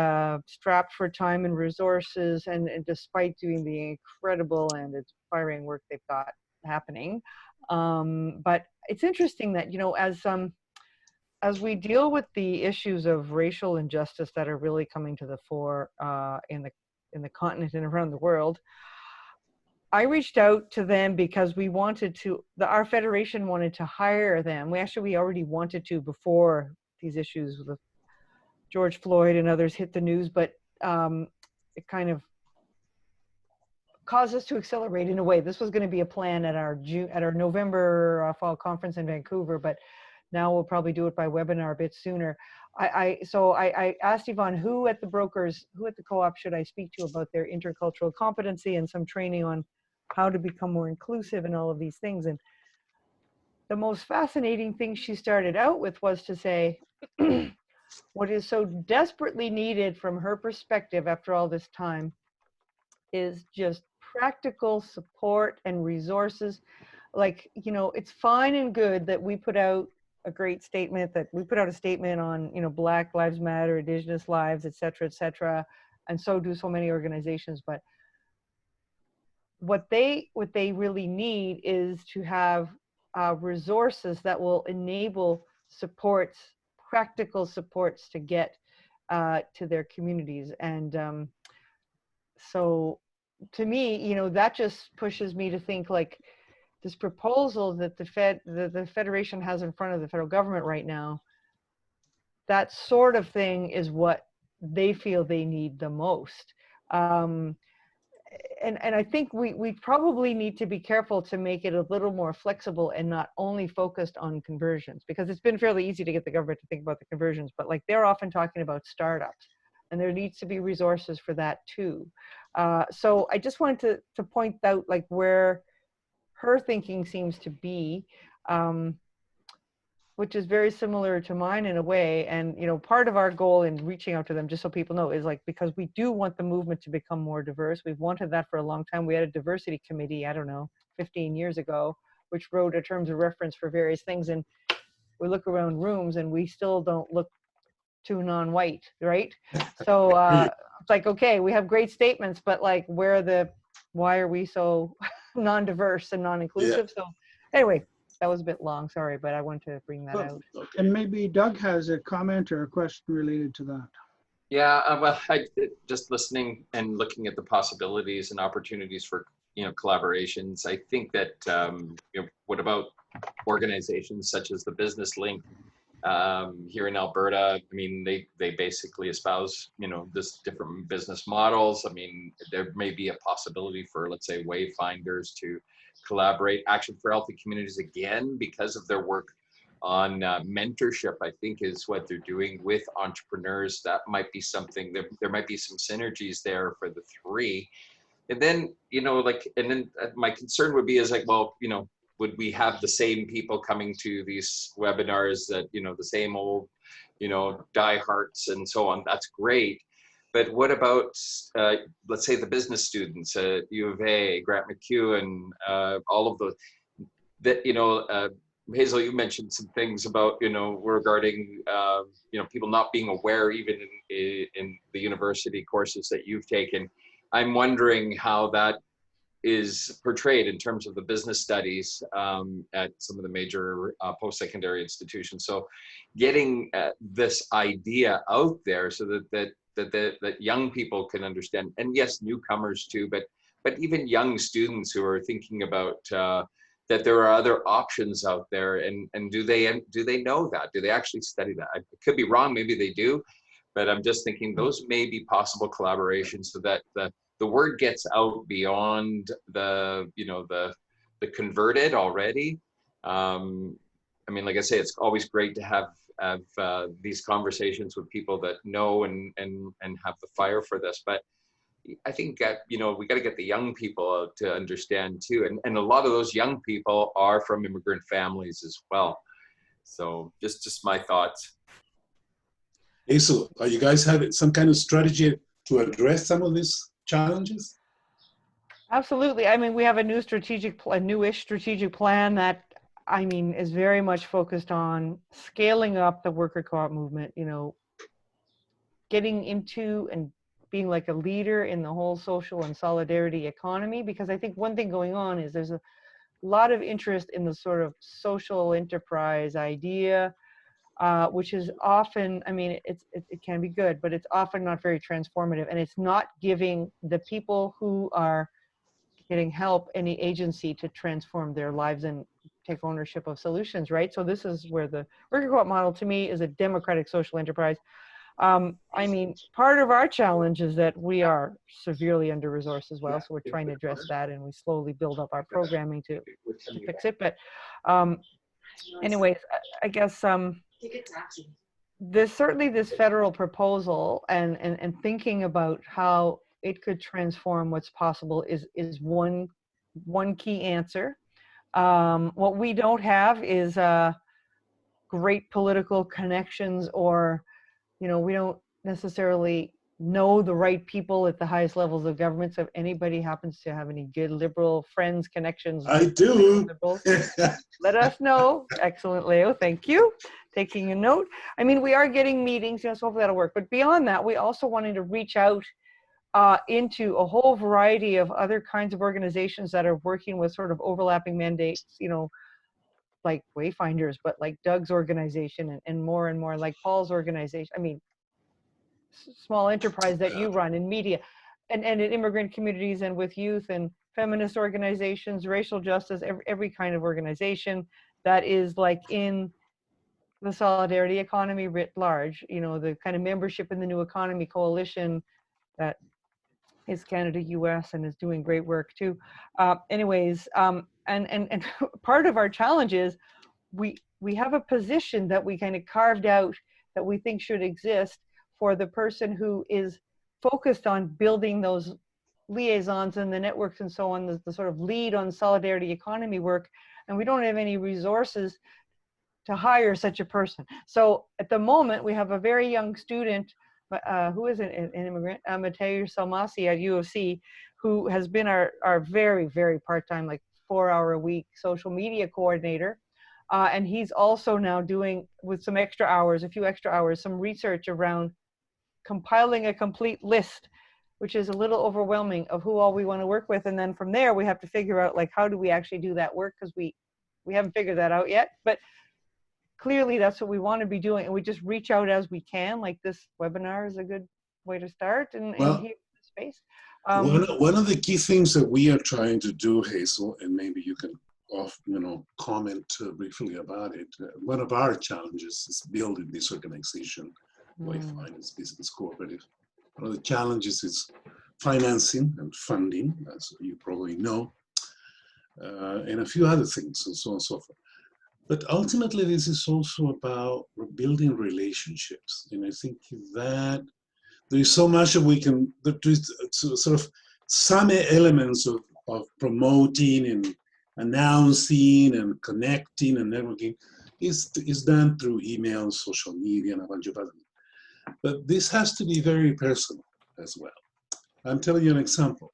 strapped for time and resources, and despite doing the incredible and inspiring work they've got happening. But it's interesting that, as we deal with the issues of racial injustice that are really coming to the fore in the continent and around the world, I reached out to them because we wanted to, our federation wanted to hire them. We already wanted to before these issues with George Floyd and others hit the news, but it kind of caused us to accelerate in a way. This was going to be a plan at our November fall conference in Vancouver, but now we'll probably do it by webinar a bit sooner. So I asked Yvonne, who at the co-op should I speak to about their intercultural competency and some training on how to become more inclusive and all of these things. And the most fascinating thing she started out with was to say, what is so desperately needed from her perspective after all this time is just practical support and resources. Like, it's fine and good that we put out a great statement, that we put out a statement on, Black Lives Matter, Indigenous lives, et cetera, and so do so many organizations. But what they really need is to have resources that will enable supports, practical supports to get to their communities. And so to me, that just pushes me to think, like, this proposal that the Federation has in front of the federal government right now, that sort of thing is what they feel they need the most. And I think we probably need to be careful to make it a little more flexible and not only focused on conversions, because it's been fairly easy to get the government to think about the conversions, but like they're often talking about startups, and there needs to be resources for that too. So I just wanted to point out like where her thinking seems to be. which is very similar to mine in a way. And, you know, part of our goal in reaching out to them, just so people know, is like, because we do want the movement to become more diverse. We've wanted that for a long time. We had a diversity committee, I don't know, 15 years ago, which wrote a terms of reference for various things. And we look around rooms and we still don't look too non-white, right? So it's like, okay, we have great statements, but like, why are we so non-diverse and non-inclusive? So anyway, that was a bit long, sorry, but I wanted to bring that out. And maybe Doug has a comment or a question related to that. Yeah, well, just listening and looking at the possibilities and opportunities for, you know, collaborations. I think that, you know, what about organizations such as the Business Link here in Alberta? I mean, they basically espouse, you know, this different business models. I mean, there may be a possibility for, let's say, wayfinders to collaborate. Action for Healthy Communities, again, because of their work on mentorship, I think is what they're doing with entrepreneurs. That might be something, there might be some synergies there for the three. And then, you know, like, and then my concern would be is like, well, you know, would we have the same people coming to these webinars that, you know, the same old, you know, diehards and so on? That's great. But what about, let's say, the business students at U of A, Grant McEwen, all of those, that, you know, Hazel, you mentioned some things about, you know, regarding, you know, people not being aware even in the university courses that you've taken. I'm wondering how that is portrayed in terms of the business studies at some of the major post-secondary institutions. So getting this idea out there so that young people can understand, and yes, newcomers too, but even young students who are thinking about that there are other options out there, and do they know that? Do they actually study that? I could be wrong, maybe they do, but I'm just thinking those may be possible collaborations so that the word gets out beyond the, you know, the converted already. I mean, like I say, it's always great to have these conversations with people that know and have the fire for this, but I think you know, we got to get the young people to understand too, and a lot of those young people are from immigrant families as well. So just my thoughts. Hazel, are you guys having some kind of strategy to address some of these challenges? Absolutely. I mean, we have a newish strategic plan that, I mean, is very much focused on scaling up the worker co-op movement, you know, getting into and being like a leader in the whole social and solidarity economy. Because I think one thing going on is there's a lot of interest in the sort of social enterprise idea, which is often, I mean, it can be good, but it's often not very transformative, and it's not giving the people who are getting help any agency to transform their lives and take ownership of solutions, right? So this is where the worker co-op model, to me, is a democratic social enterprise. I mean, part of our challenge is that we are severely under-resourced as well, so we're trying to address that, and we slowly build up our programming to fix it. But anyways, I guess there's certainly this federal proposal, and thinking about how it could transform what's possible is one key answer. What we don't have is great political connections, or, you know, we don't necessarily know the right people at the highest levels of government. So if anybody happens to have any good liberal friends, connections, I do. liberals, let us know. Excellent, Leo. Thank you. Taking a note. I mean, we are getting meetings, you know, so hopefully that'll work. But beyond that, we also wanted to reach out into a whole variety of other kinds of organizations that are working with sort of overlapping mandates, you know, like Wayfinders, but like Doug's organization, and more like Paul's organization. I mean, small enterprise that you run in media and in immigrant communities, and with youth and feminist organizations, racial justice, every kind of organization that is like in the solidarity economy writ large, you know, the kind of membership in the New Economy Coalition that is Canada, US, and is doing great work too. Anyways, and part of our challenge is we have a position that we kind of carved out that we think should exist for the person who is focused on building those liaisons and the networks and so on, the sort of lead on solidarity economy work. And we don't have any resources hire such a person. So at the moment, we have a very young student who is an immigrant, Mateusz Salmasi at U of C, who has been our very, very part-time, like 4-hour-a-week social media coordinator. And he's also now doing, with some extra hours, a few extra hours, some research around compiling a complete list, which is a little overwhelming, of who all we want to work with. And then from there, we have to figure out, like, how do we actually do that work? Because we haven't figured that out yet. But clearly that's what we want to be doing. And we just reach out as we can. Like, this webinar is a good way to start in here in space. One of the key things that we are trying to do, Hazel, and maybe you can comment briefly about it. One of our challenges is building this organization, Way Finance Business Cooperative. One of the challenges is financing and funding, as you probably know, and a few other things, and so on and so forth. But ultimately, this is also about building relationships. And I think that there is so much that we can, sort of some elements of promoting and announcing and connecting and networking is done through email, social media, and a bunch of other things. But this has to be very personal as well. I'm telling you an example.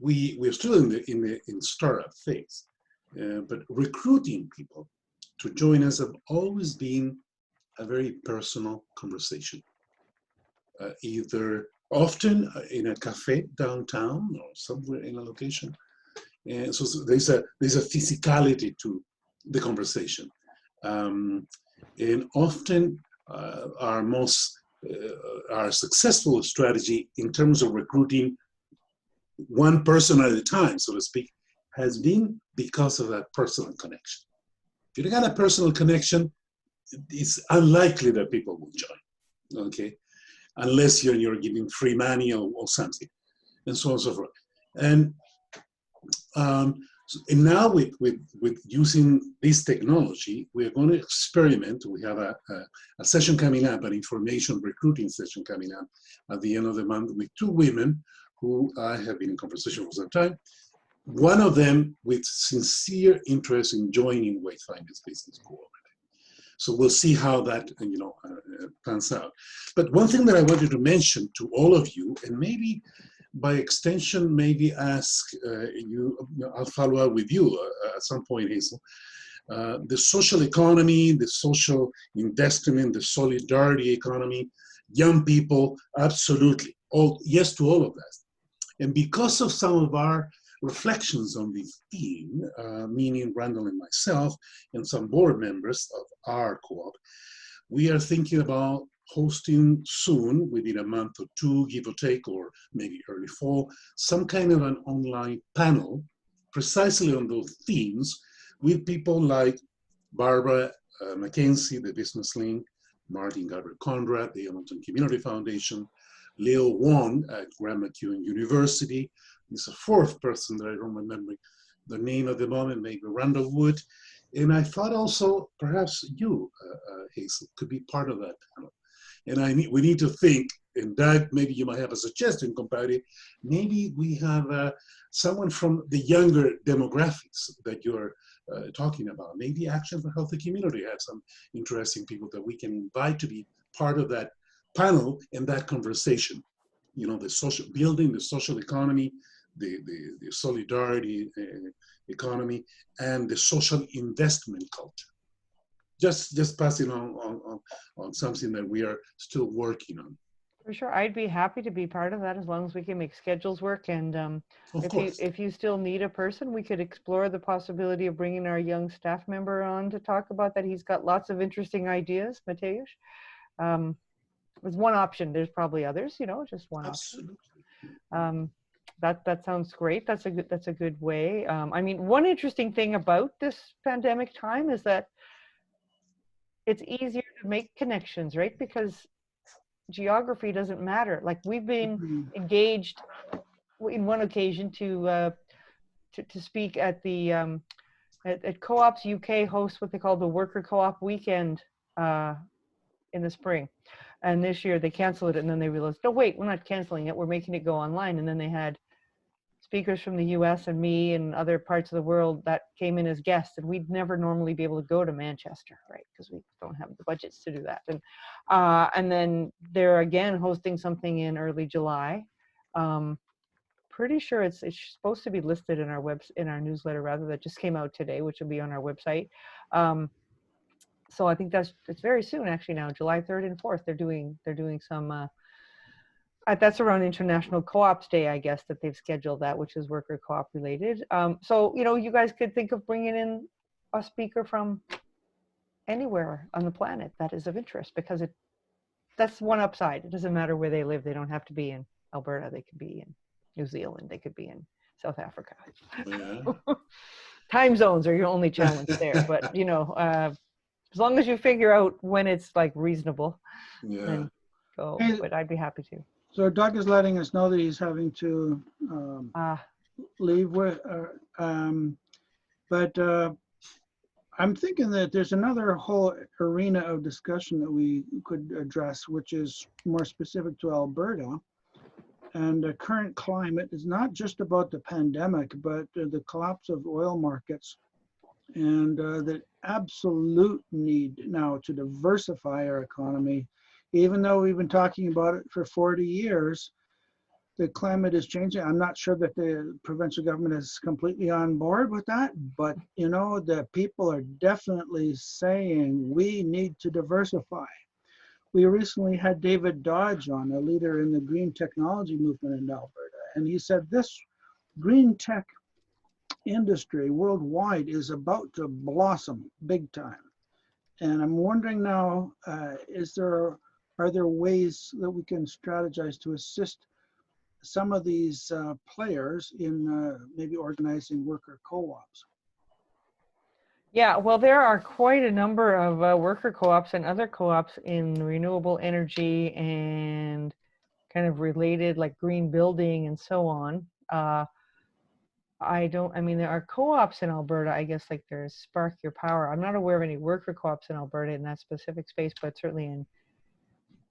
We're still in startup phase, but recruiting people to join us have always been a very personal conversation. Either often in a cafe downtown or somewhere in a location. And so there's a physicality to the conversation. And often our successful strategy in terms of recruiting one person at a time, so to speak, has been because of that personal connection. If you don't got a personal connection, it's unlikely that people will join, okay? Unless you're giving free money or something, and so on and so forth. And now with using this technology, we are going to experiment. We have a session coming up, an information recruiting session coming up at the end of the month with 2 women who I have been in conversation for some time. One of them with sincere interest in joining Way Finance Business Cooperative. So we'll see how that pans out. But one thing that I wanted to mention to all of you, and maybe by extension, maybe ask you, I'll follow up with you at some point, Hazel. The social economy, the social investment, the solidarity economy, young people, absolutely. Yes to all of that. And because of some of our reflections on this theme, meaning Randall and myself and some board members of our co-op, we are thinking about hosting soon, within a month or 2, give or take, or maybe early fall, some kind of an online panel precisely on those themes with people like Barbara Mackenzie, the Business Link, Martin Garber Conrad, the Hamilton Community Foundation, Leo Wong at Graham McEwen University. There's a 4th person that I don't remember the name at the moment, maybe Randall Wood. And I thought also perhaps you, Hazel, could be part of that panel. And we need to think, and Doug, maybe you might have a suggestion, compadre. Maybe we have someone from the younger demographics that you're talking about. Maybe Action for Healthy Community has some interesting people that we can invite to be part of that panel and that conversation. You know, the social building, the social economy, the solidarity economy, and the social investment culture. Just passing on something that we are still working on. For sure, I'd be happy to be part of that as long as we can make schedules work. And if you still need a person, we could explore the possibility of bringing our young staff member on to talk about that. He's got lots of interesting ideas, Mateusz. It's one option. There's probably others, just one Absolutely. option. That sounds great. That's a good way. I mean, one interesting thing about this pandemic time is that it's easier to make connections, right? Because geography doesn't matter. Like, we've been engaged in one occasion to speak at the at Co-ops UK hosts what they call the Worker Co-op Weekend in the spring. And this year they canceled it, and then they realized, no, wait, we're not canceling it. We're making it go online. And then they had speakers from the US and me and other parts of the world that came in as guests, and we'd never normally be able to go to Manchester, right? Because we don't have the budgets to do that. And then they're again hosting something in early July. Pretty sure it's supposed to be listed in our newsletter rather, that just came out today, which will be on our website. So I think it's very soon actually now, July 3rd and 4th. They're doing some. That's around International Co-ops Day, I guess, that they've scheduled that, which is worker co-op related. So, you know, you guys could think of bringing in a speaker from anywhere on the planet that is of interest, because that's one upside. It doesn't matter where they live. They don't have to be in Alberta. They could be in New Zealand. They could be in South Africa. Yeah. Time zones are your only challenge there. But, you know, as long as you figure out when it's like reasonable, then go. But I'd be happy to. So Doug is letting us know that he's having to leave. But I'm thinking that there's another whole arena of discussion that we could address, which is more specific to Alberta. And the current climate is not just about the pandemic, but the collapse of oil markets and the absolute need now to diversify our economy. Even though we've been talking about it for 40 years, the climate is changing. I'm not sure that the provincial government is completely on board with that, but you know, the people are definitely saying we need to diversify. We recently had David Dodge on, a leader in the green technology movement in Alberta, and he said this green tech industry worldwide is about to blossom big time. And I'm wondering now, are there ways that we can strategize to assist some of these players in maybe organizing worker co-ops? Yeah, well, there are quite a number of worker co-ops and other co-ops in renewable energy and kind of related, like green building and so on. I mean, there are co-ops in Alberta, I guess, like there's Spark Your Power. I'm not aware of any worker co-ops in Alberta in that specific space, but certainly in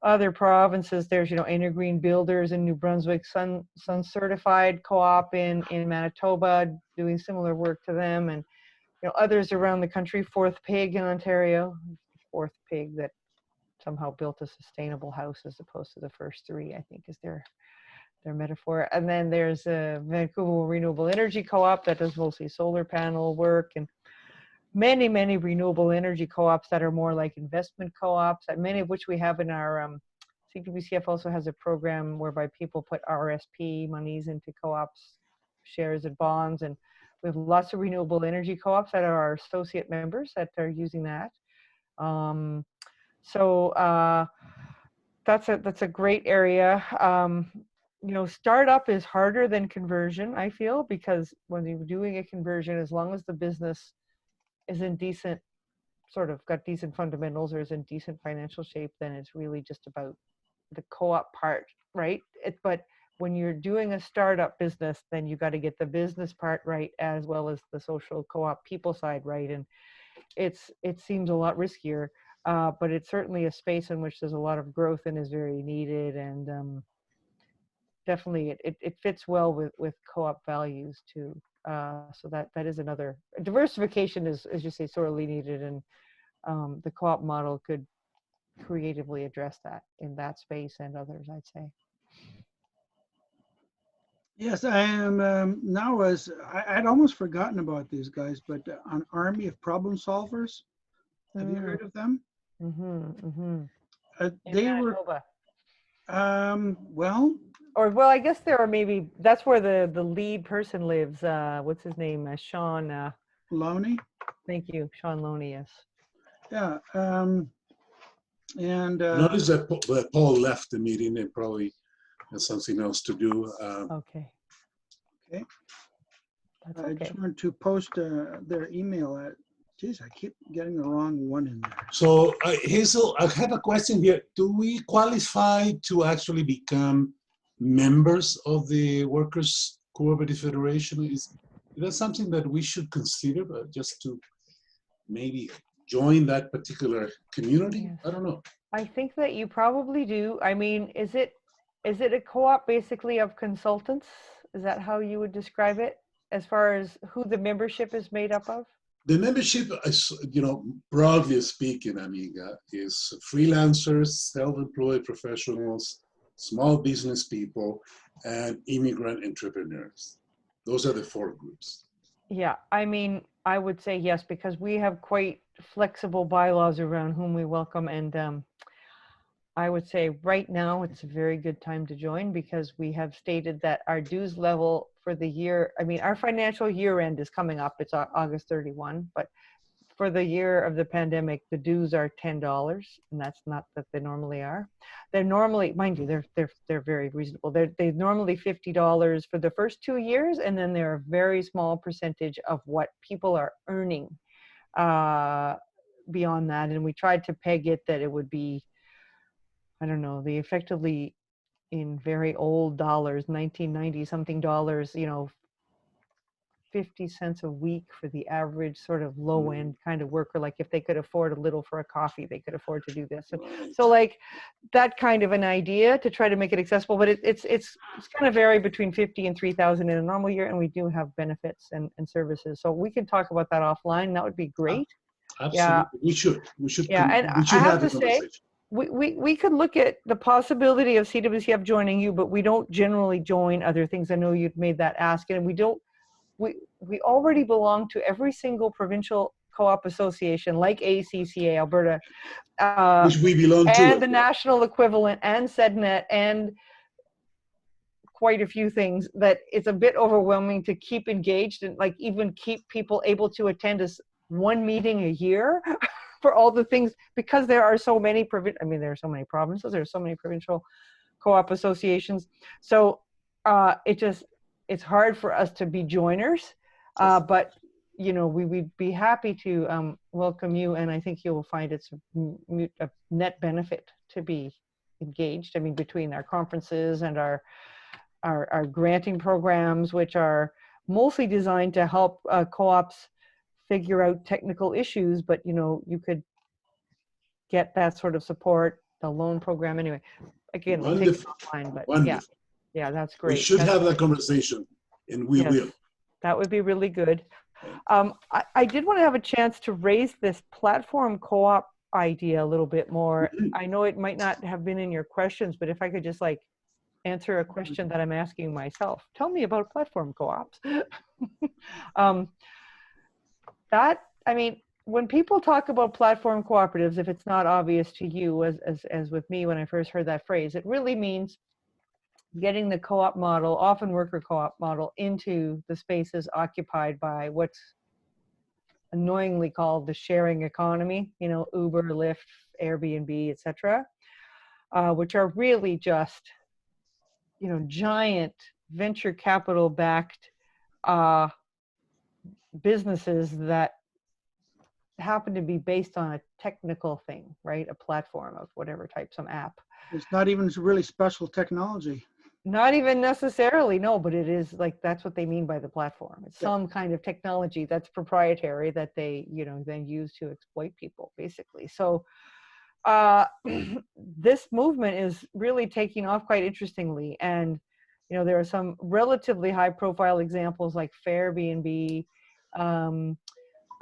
other provinces, there's, you know, Green Builders in New Brunswick, Sun Certified Co-op in Manitoba, doing similar work to them, and, you know, others around the country. Fourth Pig in Ontario, Fourth Pig that somehow built a sustainable house as opposed to the first three, I think is their metaphor. And then there's a Vancouver Renewable Energy Co-op that does mostly solar panel work, and many renewable energy co-ops that are more like investment co-ops, many of which we have in our CPBCF also has a program whereby people put RSP monies into co-ops, shares and bonds, and we have lots of renewable energy co-ops that are our associate members that are using that. So that's a great area. You know, startup is harder than conversion, I feel, because when you're doing a conversion, as long as the business is in decent, sort of got decent fundamentals or is in decent financial shape, then it's really just about the co-op part, right? But when you're doing a startup business, then you got to get the business part right as well as the social co-op people side right. And it seems a lot riskier, but it's certainly a space in which there's a lot of growth and is very needed. And definitely it fits well with co-op values too. So that is another diversification is, as you say, sorely needed, and the co-op model could creatively address that in that space and others, I'd say. Yes, I am now. I'd almost forgotten about these guys, but an army of problem solvers. Have you heard of them? They were well, I guess there are maybe, that's where the lead person lives. What's his name? Sean Loney. Thank you, Sean Loney. Yes. Yeah. And notice that Paul left the meeting and probably has something else to do. Okay. That's I just wanted to post their email at. Geez, I keep getting the wrong one in there. So Hazel, I have a question here. Do we qualify to actually become members of the Workers' Cooperative Federation? Is that something that we should consider, just to maybe join that particular community? Yes. I don't know. I think that you probably do. I mean, is it a co-op basically of consultants Is that how you would describe it as far as who the membership is made up of? The membership, is, broadly speaking, Amiga, is freelancers, self-employed professionals, small business people, and immigrant entrepreneurs. Those are the 4 groups. Yeah, I mean, I would say yes, because we have quite flexible bylaws around whom we welcome. And I would say right now it's a very good time to join, because we have stated that our dues level for the year, I mean, our financial year end is coming up. It's August 31, but for the year of the pandemic, the dues are $10, and that's not that they normally are. They're normally, mind you, they're very reasonable. They're normally $50 for the first 2 years, and then they're a very small percentage of what people are earning beyond that. And we tried to peg it that it would be, I don't know, the effectively in very old dollars, 1990 something dollars, 50 cents a week for the average sort of low end kind of worker. Like if they could afford a little for a coffee, they could afford to do this. So like that kind of an idea to try to make it accessible, but it's kind of vary between 50 and 3,000 in a normal year. And we do have benefits and services. So we can talk about that offline. That would be great. Absolutely. Yeah. We should. Yeah. And we should I have have to say, we could look at the possibility of CWCF joining you, but we don't generally join other things. I know you'd made that ask, and we already belong to every single provincial co-op association like ACCA Alberta, which we belong to, and the national equivalent, and SEDNet, and quite a few things, that it's a bit overwhelming to keep engaged and like even keep people able to attend us 1 meeting a year for all the things, because there are so many there are so many provinces, there are so many provincial co-op associations. So it's hard for us to be joiners, but we would be happy to welcome you, and I think you will find it's a net benefit to be engaged. I mean, between our conferences and our granting programs, which are mostly designed to help co-ops figure out technical issues, but you could get that sort of support, the loan program. Anyway, again, we'll take it offline, but wonderful. Yeah, that's great. We should have that conversation, and we will. That would be really good. I did want to have a chance to raise this platform co-op idea a little bit more. I know it might not have been in your questions, but if I could just like answer a question that I'm asking myself. Tell me about platform co-ops. When people talk about platform cooperatives, if it's not obvious to you, as with me when I first heard that phrase, it really means getting the co-op model, often worker co-op model, into the spaces occupied by what's annoyingly called the sharing economy, Uber, Lyft, Airbnb, etc., which are really just, giant venture capital backed businesses that happen to be based on a technical thing, right? A platform of whatever type, some app. It's not even really special technology. Not even necessarily, no, but it is like, that's what they mean by the platform. It's some kind of technology that's proprietary that they, then use to exploit people, basically. So this movement is really taking off quite interestingly. And, there are some relatively high profile examples like Airbnb.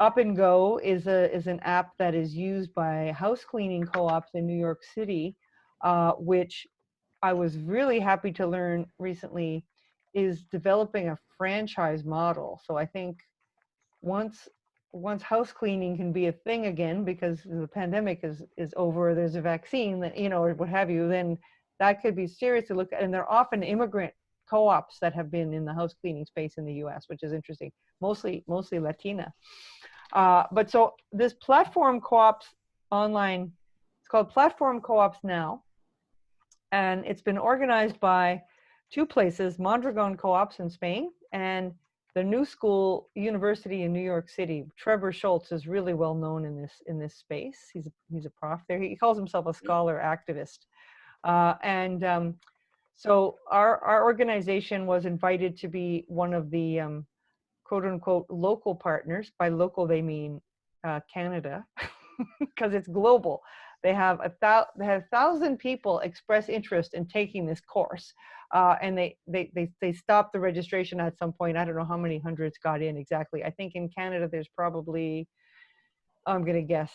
Up and Go is an app that is used by house cleaning co-ops in New York City, which I was really happy to learn recently is developing a franchise model. So I think once house cleaning can be a thing again, because the pandemic is over, there's a vaccine, that or what have you, then that could be seriously looked at. And they're often immigrant co-ops that have been in the house cleaning space in the US, which is interesting, mostly Latina. But so this platform co-ops online, it's called Platform Co-ops Now. And it's been organized by 2 places, Mondragon Co-ops in Spain and the New School University in New York City. Trevor Schultz is really well known in this space. He's a prof there. He calls himself a scholar activist. So our organization was invited to be one of the quote unquote local partners. By local, they mean Canada, because it's global. they have 1,000 people express interest in taking this course. And they stopped the registration at some point. I don't know how many hundreds got in exactly. I think in Canada, there's probably, I'm going to guess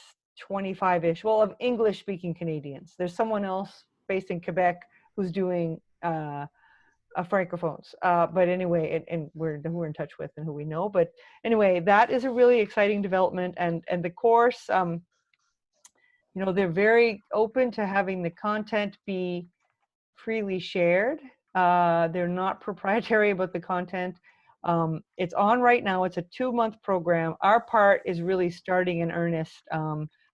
25-ish, well, of English speaking Canadians. There's someone else based in Quebec who's doing francophones. But anyway, and who we're in touch with and who we know. But anyway, that is a really exciting development. And the course, you know, they're very open to having the content be freely shared. They're not proprietary about the content. It's on right now. It's a 2-month program. Our part is really starting in earnest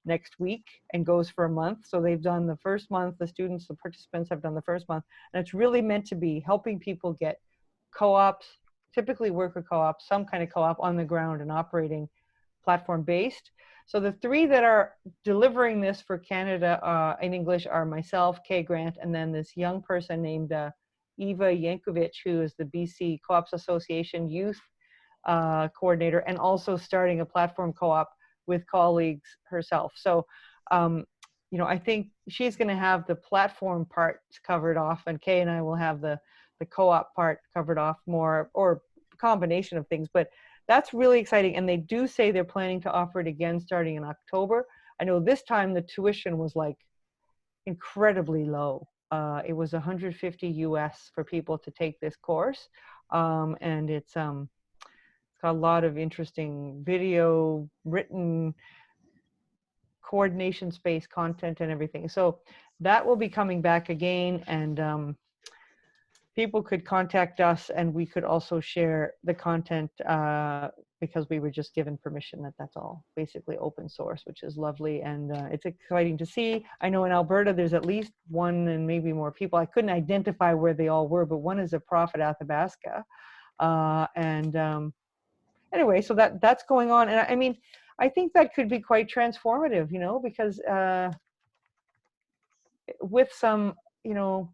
next week and goes for a month. So they've done the first month. The students, the participants have done the first month. And it's really meant to be helping people get co-ops, typically worker co-ops, some kind of co-op on the ground and operating platform-based. So the 3 that are delivering this for Canada in English are myself, Kay Grant, and then this young person named Eva Yankovic, who is the BC Co-ops Association Youth Coordinator, and also starting a platform co-op with colleagues herself. So, you know, I think she's going to have the platform part covered off, and Kay and I will have the co-op part covered off more, or a combination of things. But that's really exciting. And they do say they're planning to offer it again starting in October. I know this time the tuition was like incredibly low. It was $150 US for people to take this course. And it's got a lot of interesting video, written, coordination space content and everything. So that will be coming back again, and people could contact us, and we could also share the content because we were just given permission that that's all basically open source, which is lovely. And it's exciting to see. I know in Alberta, there's at least 1 and maybe more people. I couldn't identify where they all were, but one is a prof at Athabasca. Anyway, so that's going on. And I mean, I think that could be quite transformative, you know, because with some, you know,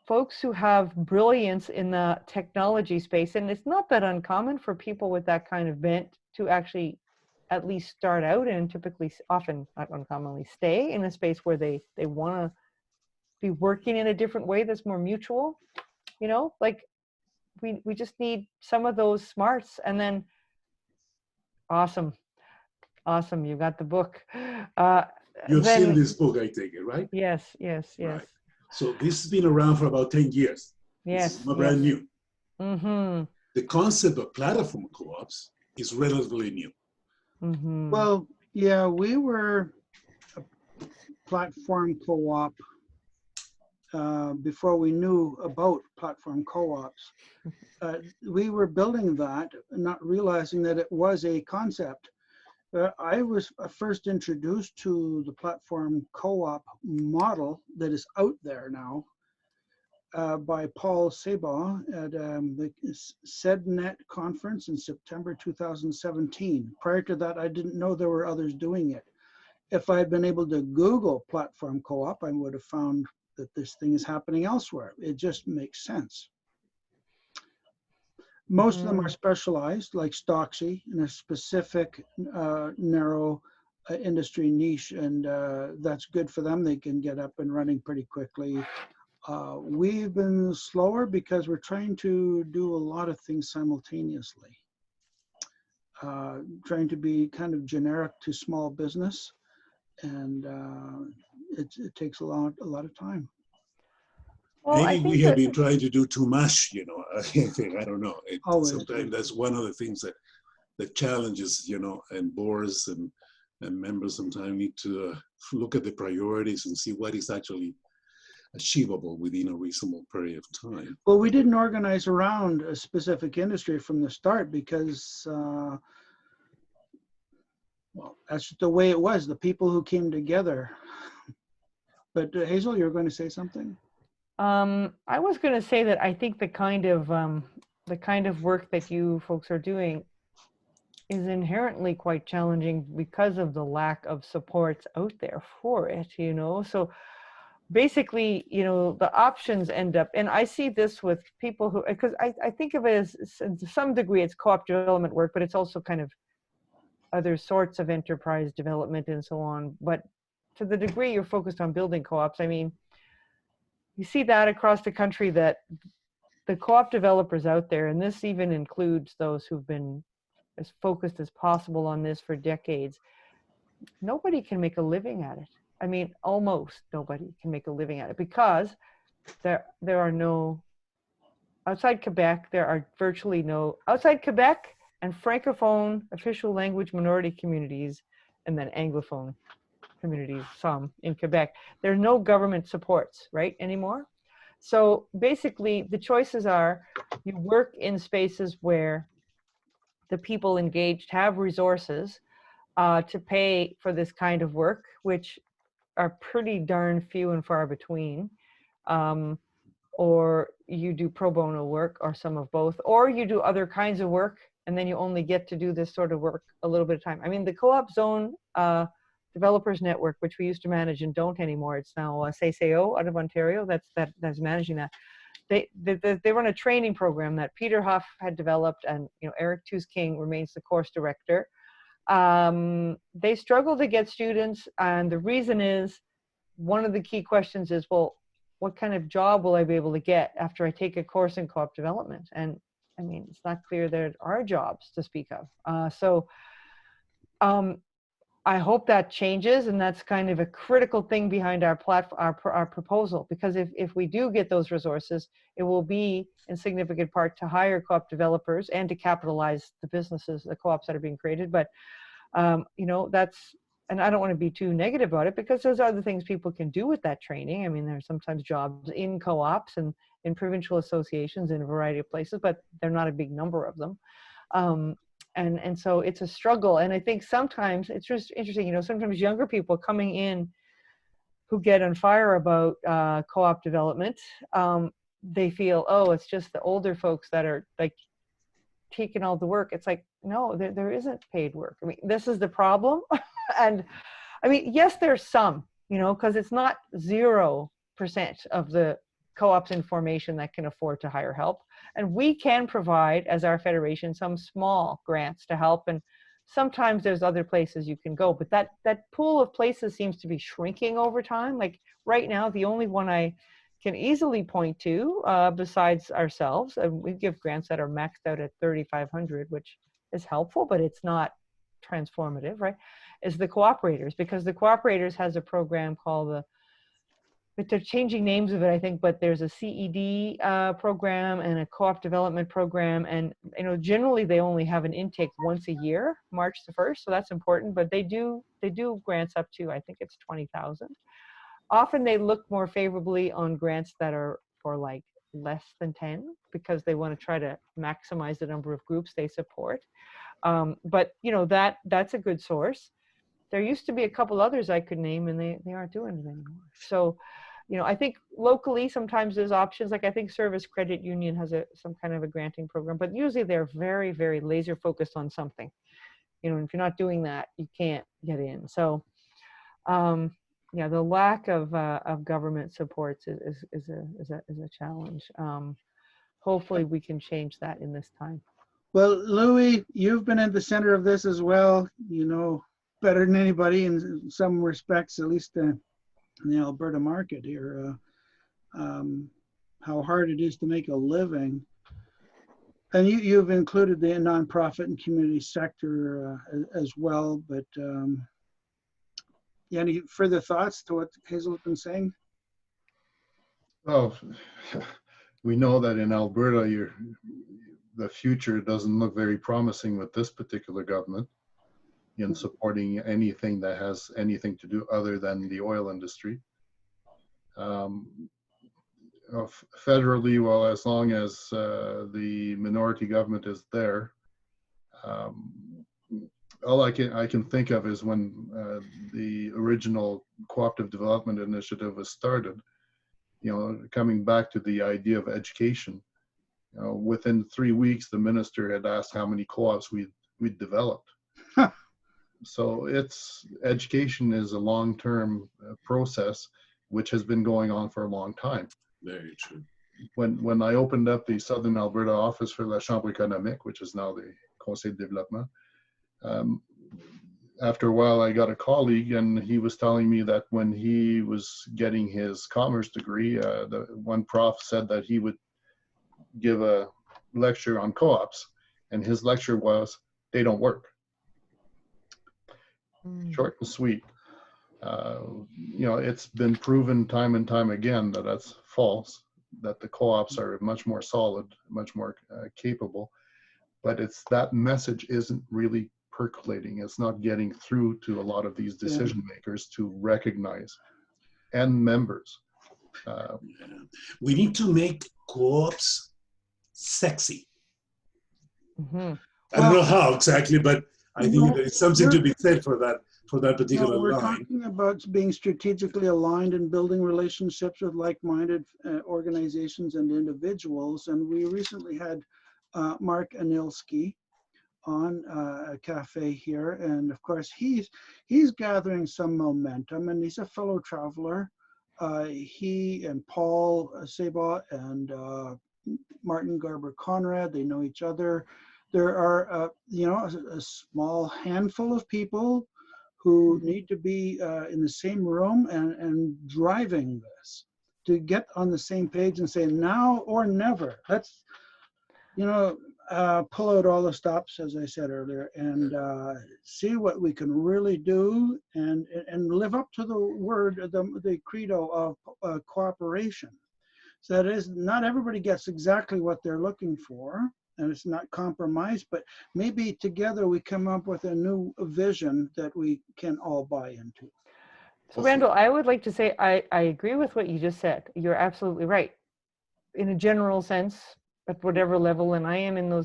folks who have brilliance in the technology space, and it's not that uncommon for people with that kind of bent to actually at least start out and typically, often not uncommonly, stay in a space where they want to be working in a different way that's more mutual, you know, like we just need some of those smarts. And then awesome, you got the book. You've seen this book, I take it, right? Yes. Right. So this has been around for about 10 years. Yes. It's not brand new. Mm-hmm. The concept of platform co-ops is relatively new. Mm-hmm. Well, yeah, we were a platform co-op before we knew about platform co-ops. We were building that, not realizing that it was a concept. I was first introduced to the platform co-op model that is out there now by Paul Sabaugh at the SEDNet conference in September 2017. Prior to that, I didn't know there were others doing it. If I had been able to Google platform co-op, I would have found that this thing is happening elsewhere. It just makes sense. Most of them are specialized, like Stocksy, in a specific narrow industry niche, and that's good for them. They can get up and running pretty quickly. We've been slower because we're trying to do a lot of things simultaneously. Trying to be kind of generic to small business, and it takes a lot of time. Well, maybe we have been trying to do too much, you know. I don't know. Sometimes that's one of the things that challenges, you know, and boards and members sometimes need to look at the priorities and see what is actually achievable within a reasonable period of time. Well, we didn't organize around a specific industry from the start because, well, that's the way it was, the people who came together. But Hazel, you're going to say something? I was going to say that I think the kind of work that you folks are doing is inherently quite challenging because of the lack of supports out there for it, you know. So basically, you know, the options end up, and I see this with people who, because I think of it as, to some degree, it's co-op development work, but it's also kind of other sorts of enterprise development and so on. But to the degree you're focused on building co-ops, I mean, you see that across the country, that the co-op developers out there, and this even includes those who've been as focused as possible on this for decades, nobody can make a living at it. I mean, almost nobody can make a living at it, because there are no, outside Quebec, there are virtually no, outside Quebec and Francophone official language minority communities, and then Anglophone communities, some in Quebec, there are no government supports, right, anymore. So basically the choices are, you work in spaces where the people engaged have resources to pay for this kind of work, which are pretty darn few and far between. Or you do pro bono work, or some of both, or you do other kinds of work, and then you only get to do this sort of work a little bit of time. I mean, the Co-op Zone Developers Network, which we used to manage and don't anymore, it's now CCO out of Ontario that's managing that. They run a training program that Peter Huff had developed, and Eric Toos-King remains the course director. They struggle to get students, and the reason is, one of the key questions is, well, what kind of job will I be able to get after I take a course in co-op development? And I mean, it's not clear there are jobs to speak of. So I hope that changes, and that's kind of a critical thing behind our our proposal, because if we do get those resources, it will be in significant part to hire co-op developers and to capitalize the businesses, the co-ops that are being created. But that's, and I don't want to be too negative about it, because there's other things people can do with that training. I mean, there's sometimes jobs in co-ops and in provincial associations in a variety of places, but they're not a big number of them. And so it's a struggle. And I think sometimes it's just interesting, sometimes younger people coming in who get on fire about co-op development, they feel, oh, it's just the older folks that are like taking all the work. It's like, no, there isn't paid work. I mean, this is the problem. And I mean, yes, there's some, because it's not 0% of the co-ops in formation that can afford to hire help. And we can provide, as our federation, some small grants to help. And sometimes there's other places you can go, but that pool of places seems to be shrinking over time. Like right now, the only one I can easily point to, besides ourselves, and we give grants that are maxed out at 3,500, which is helpful, but it's not transformative, right, is the Co-operators, because the Co-operators has a program called they're changing names of it, I think, but there's a CED program and a co-op development program. And, generally they only have an intake once a year, March the 1st. So that's important, but they do grants up to, I think it's 20,000. Often they look more favorably on grants that are for like less than 10, because they want to try to maximize the number of groups they support. But that's a good source. There used to be a couple others I could name, and they aren't doing it anymore. So, I think locally sometimes there's options. Like I think Service Credit Union has some kind of a granting program, but usually they're very, very laser focused on something. And if you're not doing that, you can't get in. So, yeah, the lack of government supports is a challenge. Hopefully we can change that in this time. Well, Louis, you've been at the center of this as well. Better than anybody in some respects, at least in the Alberta market here, how hard it is to make a living. And you've included the nonprofit and community sector as well, but any further thoughts to what Hazel's been saying? Well, we know that in Alberta, the future doesn't look very promising with this particular government in supporting anything that has anything to do other than the oil industry. Federally, well, as long as the minority government is there, all I can think of is when the original cooperative development initiative was started, coming back to the idea of education. Within 3 weeks, the minister had asked how many co-ops we'd developed. So education is a long-term process, which has been going on for a long time. Very true. When I opened up the Southern Alberta office for La Chambre économique, which is now the Conseil de Développement, after a while, I got a colleague, and he was telling me that when he was getting his commerce degree, the one prof said that he would give a lecture on co-ops, and his lecture was, "They don't work." Short and sweet. You know, it's been proven time and time again that that's false, that the co-ops are much more solid, much more capable, but it's that message isn't really percolating. It's not getting through to a lot of these decision makers to recognize, and members. We need to make co-ops sexy. Mm-hmm. I don't know how exactly, but I think there is something to be said for that particular we're line. talking about being strategically aligned and building relationships with like-minded organizations and individuals. And we recently had Mark Anilski on a cafe here, and of course he's gathering some momentum, and he's a fellow traveler. He and Paul Saba and Martin Garber Conrad, they know each other. There are you know, a small handful of people who need to be in the same room and driving this to get on the same page and say now or never. Let's, you know, pull out all the stops, as I said earlier, and see what we can really do, and live up to the word, the credo of cooperation. So that is, not everybody gets exactly what they're looking for, and it's not compromise, but maybe together we come up with a new vision that we can all buy into. So Randall, I would like to say I agree with what you just said. You're absolutely right. In a general sense, at whatever level, and I am in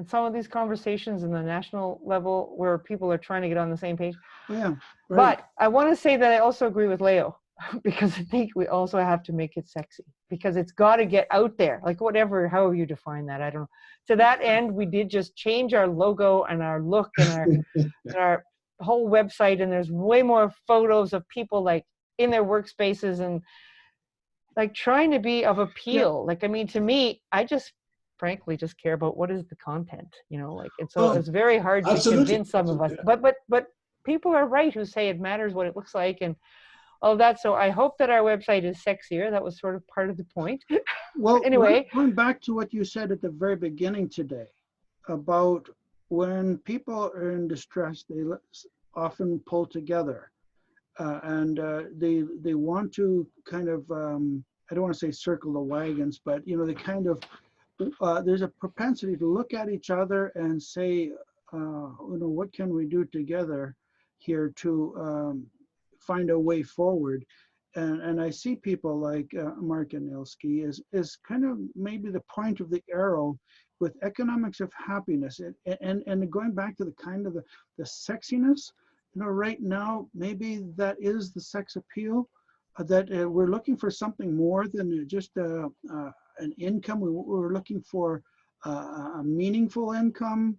some of these conversations in the national level where people are trying to get on the same page. Yeah, right. But I want to say that I also agree with Leo, because I think we also have to make it sexy, because it's got to get out there, like whatever, however you define that, I don't know. To that end, we did just change our logo and our look and our whole website, and there's way more photos of people like in their workspaces and like trying to be of appeal. Like, I mean, to me, I just frankly just care about what is the content, you know, like, and so it's very hard to convince some of us, but people are right who say it matters what it looks like and all that. So I hope that our website is sexier. That was sort of part of the point. Well, anyway, going back to what you said at the very beginning today about when people are in distress, they often pull together. And they want to kind of, I don't want to say circle the wagons, but, you know, they kind of, there's a propensity to look at each other and say, you know, what can we do together here to find a way forward? And I see people like Mark Anilski is kind of maybe the point of the arrow with economics of happiness. And going back to the kind of the sexiness, you know, right now, maybe that is the sex appeal, that we're looking for something more than just an income. We're looking for a meaningful income.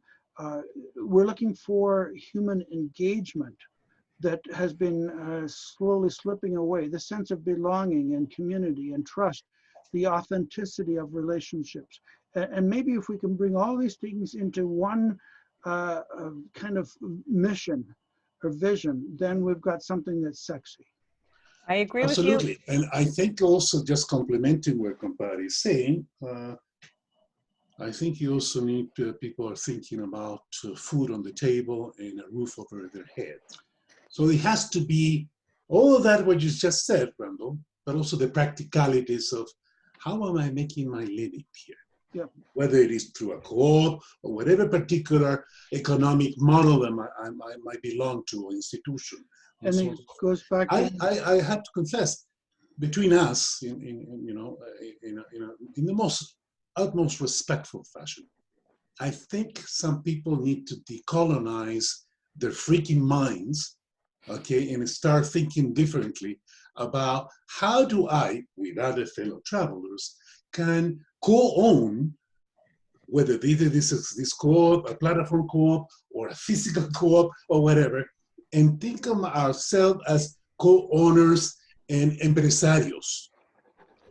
We're looking for human engagement that has been slowly slipping away, the sense of belonging and community and trust, the authenticity of relationships. And maybe if we can bring all these things into one kind of mission or vision, then we've got something that's sexy. I agree Absolutely. with you. And I think also, just complementing what Compari is saying, I think you also need people are thinking about food on the table and a roof over their head. So it has to be all of that what you just said, Randall, but also the practicalities of how am I making my living here? Yep. Whether it is through a co-op or whatever particular economic model that I might belong to or institution. And it goes back to I have to confess, between us, in the most utmost respectful fashion, I think some people need to decolonize their freaking minds, okay, and start thinking differently about how do I, with other fellow travelers, can co-own, whether this is this co-op, a platform co-op, or a physical co-op, or whatever, and think of ourselves as co-owners and empresarios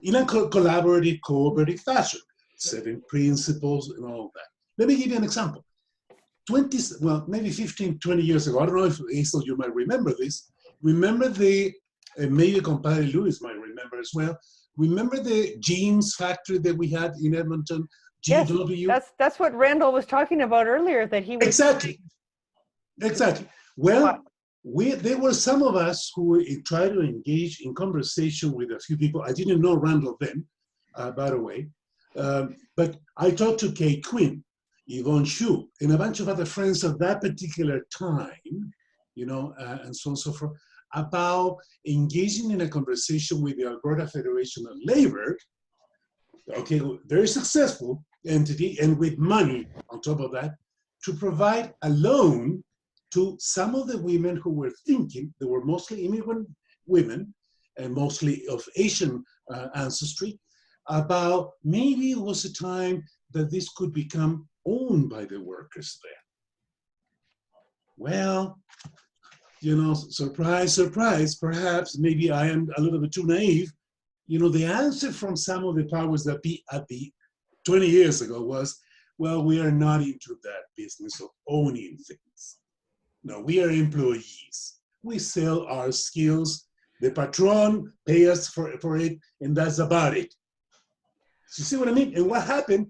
in a collaborative, cooperative fashion. 7 principles and all that. Let me give you an example. 20, well, maybe 15, 20 years ago, I don't know if Hazel, you might remember this. Remember maybe compadre Luis might remember as well. Remember the jeans factory that we had in Edmonton, GW? Yes, that's what Randall was talking about earlier, that he was Exactly. Well, there were some of us who tried to engage in conversation with a few people. I didn't know Randall then, by the way, but I talked to Kay Quinn, Yvonne Shu, and a bunch of other friends at that particular time, you know, and so on and so forth, about engaging in a conversation with the Alberta Federation of Labor, okay, very successful entity, and with money on top of that, to provide a loan to some of the women who were thinking, they were mostly immigrant women, and mostly of Asian ancestry, about maybe it was a time that this could become owned by the workers there. Well, you know, surprise, surprise, perhaps maybe I am a little bit too naive. You know, the answer from some of the powers that be at the 20 years ago was, well, we are not into that business of owning things. No, we are employees. We sell our skills. The patron pays us for it, and that's about it. You see what I mean? And what happened?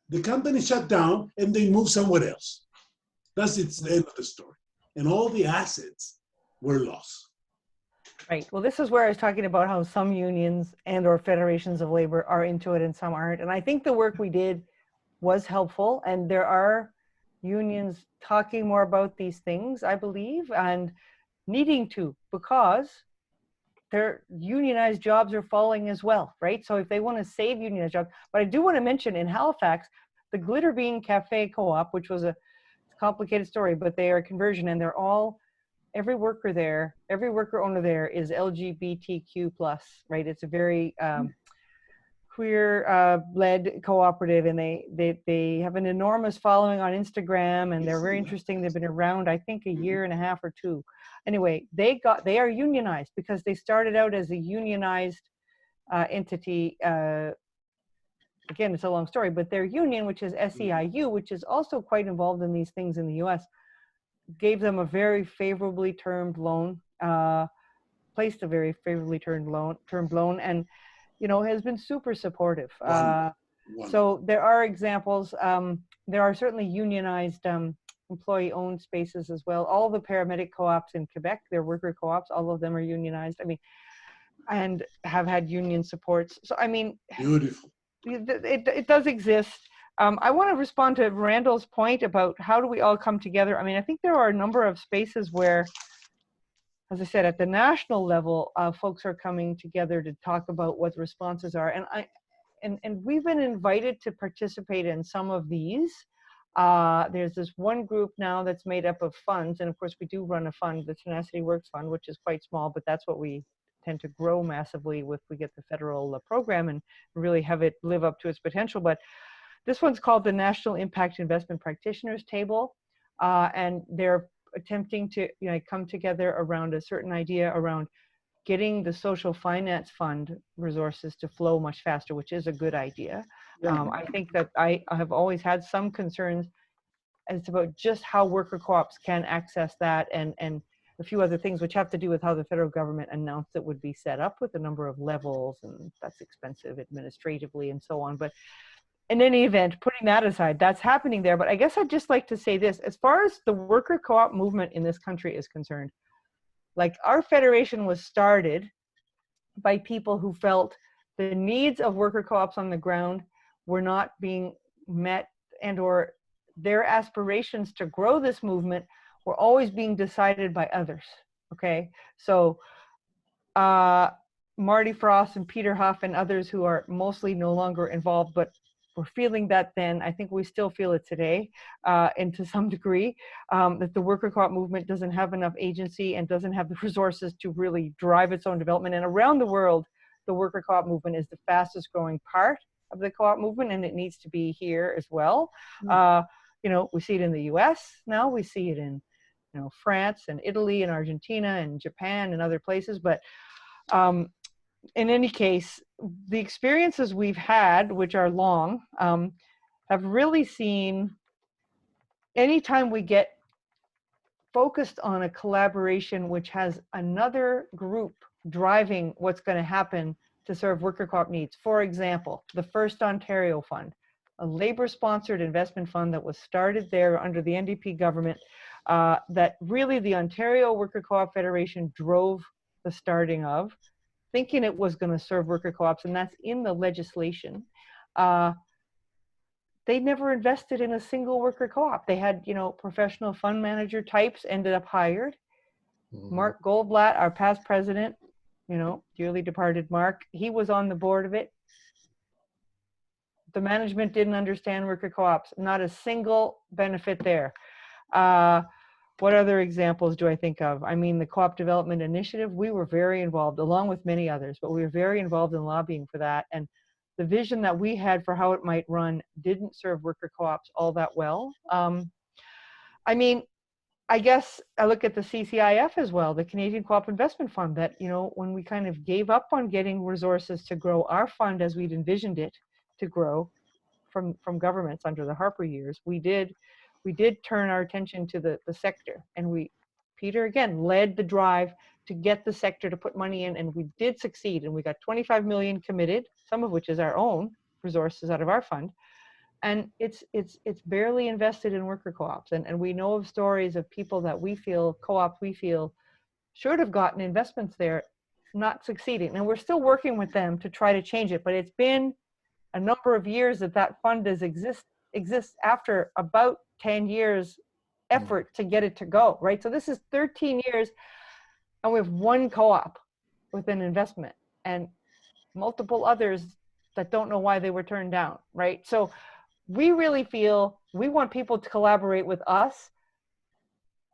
The company shut down, and they moved somewhere else. That's the end of the story. And all the assets were lost. Right. Well, this is where I was talking about how some unions and or federations of labor are into it and some aren't. And I think the work we did was helpful. And there are unions talking more about these things, I believe, and needing to, because their unionized jobs are falling as well, right? So if they want to save unionized jobs, but I do want to mention in Halifax, the Glitter Bean Cafe Co-op, which was a complicated story, but they are a conversion, and they're all, every worker there, every worker owner there is LGBTQ plus, right? It's a very queer led cooperative, and they have an enormous following on Instagram, and they're very interesting. They've been around, I think, a year and a half or two. Anyway, they are unionized because they started out as a unionized entity. Again, it's a long story, but their union, which is SEIU, which is also quite involved in these things in the US, gave them a very favorably termed loan, placed a very favorably termed loan, and, you know, has been super supportive. So there are examples. There are certainly unionized employee-owned spaces as well. All the paramedic co-ops in Quebec, they're worker co-ops, all of them are unionized. I mean, and have had union supports. So, I mean, beautiful. It does exist. I want to respond to Randall's point about how do we all come together. I mean, I think there are a number of spaces where, as I said, at the national level, folks are coming together to talk about what the responses are. And we've been invited to participate in some of these. There's this one group now that's made up of funds. And of course, we do run a fund, the Tenacity Works Fund, which is quite small, but that's what we tend to grow massively if we get the federal program and really have it live up to its potential. But this one's called the National Impact Investment Practitioners Table. And they're attempting to, you know, come together around a certain idea around getting the social finance fund resources to flow much faster, which is a good idea. I think that I have always had some concerns as about just how worker co-ops can access that, and a few other things which have to do with how the federal government announced it would be set up with a number of levels, and that's expensive administratively and so on. But in any event, putting that aside, that's happening there. But I guess I'd just like to say this, as far as the worker co-op movement in this country is concerned, like, our federation was started by people who felt the needs of worker co-ops on the ground were not being met, and or their aspirations to grow this movement were always being decided by others. Okay, so Marty Frost and Peter Huff and others who are mostly no longer involved, but were feeling that then. I think we still feel it today, and to some degree, that the worker co-op movement doesn't have enough agency and doesn't have the resources to really drive its own development. And around the world, the worker co-op movement is the fastest growing part of the co-op movement, and it needs to be here as well. You know, we see it in the US now, we see it in, you know, France and Italy and Argentina and Japan and other places. But in any case, the experiences we've had, which are long, have really seen anytime we get focused on a collaboration which has another group driving what's going to happen to serve worker co-op needs. For example, the First Ontario Fund, a labor-sponsored investment fund that was started there under the NDP government, that really the Ontario Worker Co-op Federation drove the starting of, thinking it was going to serve worker co-ops, and that's in the legislation. They never invested in a single worker co-op. They had, you know, professional fund manager types ended up hired. Mark Goldblatt, our past president, you know, dearly departed Mark, he was on the board of it. The management didn't understand worker co-ops, not a single benefit there. What other examples do I think of? I mean, the Co-op Development Initiative, we were very involved, along with many others, but we were very involved in lobbying for that. And the vision that we had for how it might run didn't serve worker co-ops all that well. I mean, I guess I look at the CCIF as well, the Canadian Co-op Investment Fund, that, you know, when we kind of gave up on getting resources to grow our fund as we'd envisioned it to grow from governments under the Harper years, we did turn our attention to the sector. And Peter again led the drive to get the sector to put money in, and we did succeed. And we got 25 million committed, some of which is our own resources out of our fund. And it's barely invested in worker co-ops. And we know of stories of people that we feel, co-ops we feel, should have gotten investments there, not succeeding. And we're still working with them to try to change it, but it's been a number of years that fund exists after about 10 years effort to get it to go, right? So this is 13 years, and we have one co-op with an investment and multiple others that don't know why they were turned down, right? So we really feel we want people to collaborate with us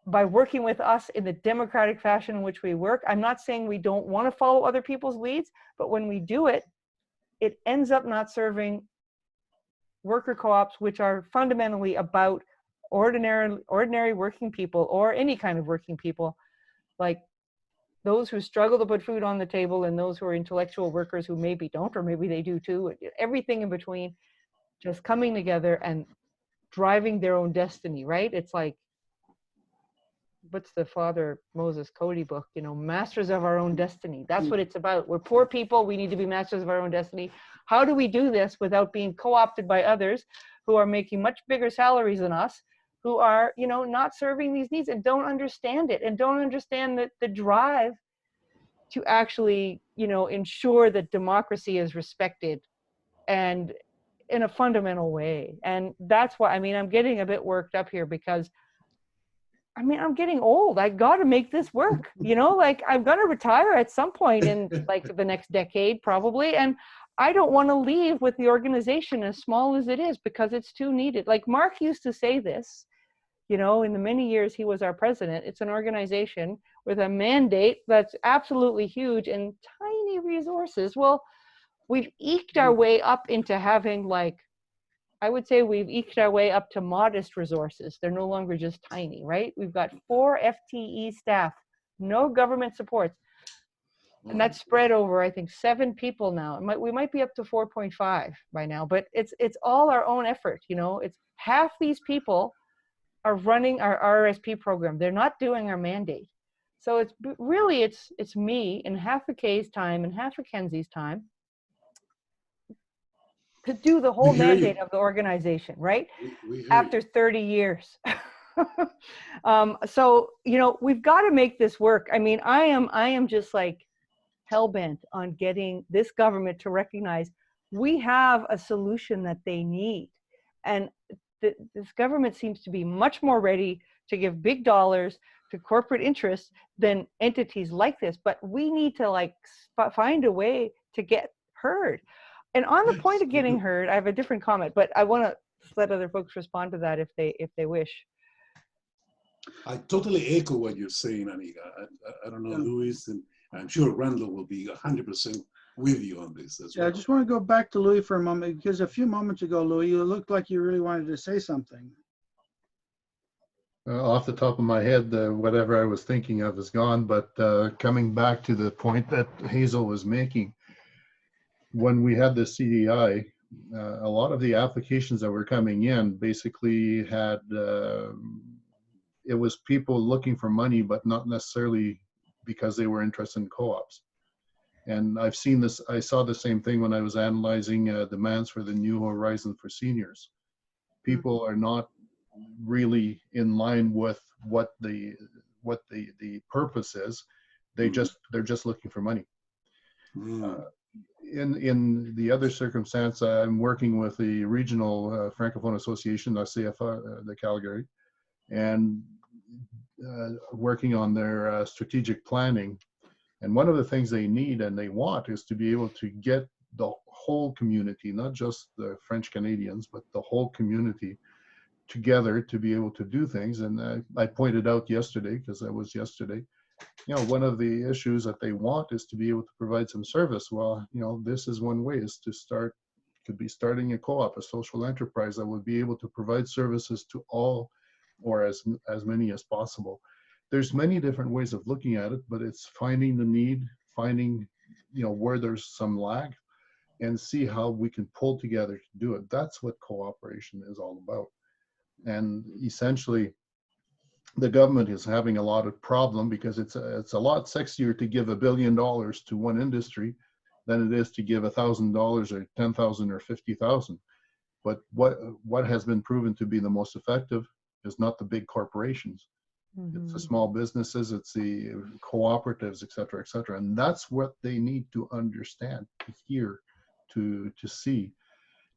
by working with us in the democratic fashion in which we work. I'm not saying we don't want to follow other people's leads, but when we do it, it ends up not serving worker co-ops, which are fundamentally about ordinary working people, or any kind of working people, like those who struggle to put food on the table and those who are intellectual workers who maybe don't, or maybe they do too, everything in between, just coming together and driving their own destiny, right? It's like, what's the Father Moses Cody book, you know, masters of our own destiny. That's what it's about. We're poor people, we need to be masters of our own destiny. How do we do this without being co-opted by others who are making much bigger salaries than us, who are, you know, not serving these needs and don't understand it, and don't understand the drive to actually, you know, ensure that democracy is respected and in a fundamental way. And that's why, I mean, I'm getting a bit worked up here because, I mean, I'm getting old. I got to make this work, you know, like I'm going to retire at some point in like the next decade probably. And I don't want to leave with the organization as small as it is because it's too needed. Like Mark used to say this, you know, in the many years he was our president, it's an organization with a mandate that's absolutely huge and tiny resources. Well, we've eked our way up into having, like, I would say we've eked our way up to modest resources. They're no longer just tiny, right? We've got 4 FTE staff, no government supports. And that's spread over, I think, 7 people now. We might be up to 4.5 by now, but it's all our own effort, you know. It's half these people are running our RRSP program. They're not doing our mandate. So it's really, it's me in half of Kay's time and half of Kenzie's time to do the whole mandate of the organization, right? After 30 years. So, you know, we've got to make this work. I mean, I am just like hell-bent on getting this government to recognize we have a solution that they need. And this government seems to be much more ready to give big dollars to corporate interests than entities like this. But we need to like find a way to get heard. And on the point of getting heard, I have a different comment, but I want to let other folks respond to that if they wish. I totally echo what you're saying, Aniga. I don't know, Louis, and I'm sure Randall will be 100% with you on this as well. I just want to go back to Louis for a moment, because a few moments ago, Louis, you looked like you really wanted to say something. Off the top of my head, whatever I was thinking of is gone, but coming back to the point that Hazel was making, when we had the CDI, a lot of the applications that were coming in basically had, it was people looking for money, but not necessarily because they were interested in co-ops. And I've seen this, I saw the same thing when I was analyzing demands for the New Horizon for seniors. People are not really in line with what the purpose is. They're just looking for money. In the other circumstance, I'm working with the regional Francophone Association, the CFA, the Calgary, and working on their strategic planning. And one of the things they need and they want is to be able to get the whole community, not just the French Canadians, but the whole community together to be able to do things. And I pointed out yesterday, because that was yesterday, you know, one of the issues that they want is to be able to provide some service. Well, you know, this is one way, is to start, could be starting a co-op, a social enterprise that would be able to provide services to all, or as many as possible. There's many different ways of looking at it, but it's finding the need, finding, you know, where there's some lag, and see how we can pull together to do it. That's what cooperation is all about. And essentially, the government is having a lot of problem because it's a lot sexier to give $1 billion to one industry than it is to give $1,000 or 10,000 or 50,000. But what has been proven to be the most effective is not the big corporations. It's the small businesses, it's the cooperatives, et cetera, et cetera. And that's what they need to understand, to hear, to see.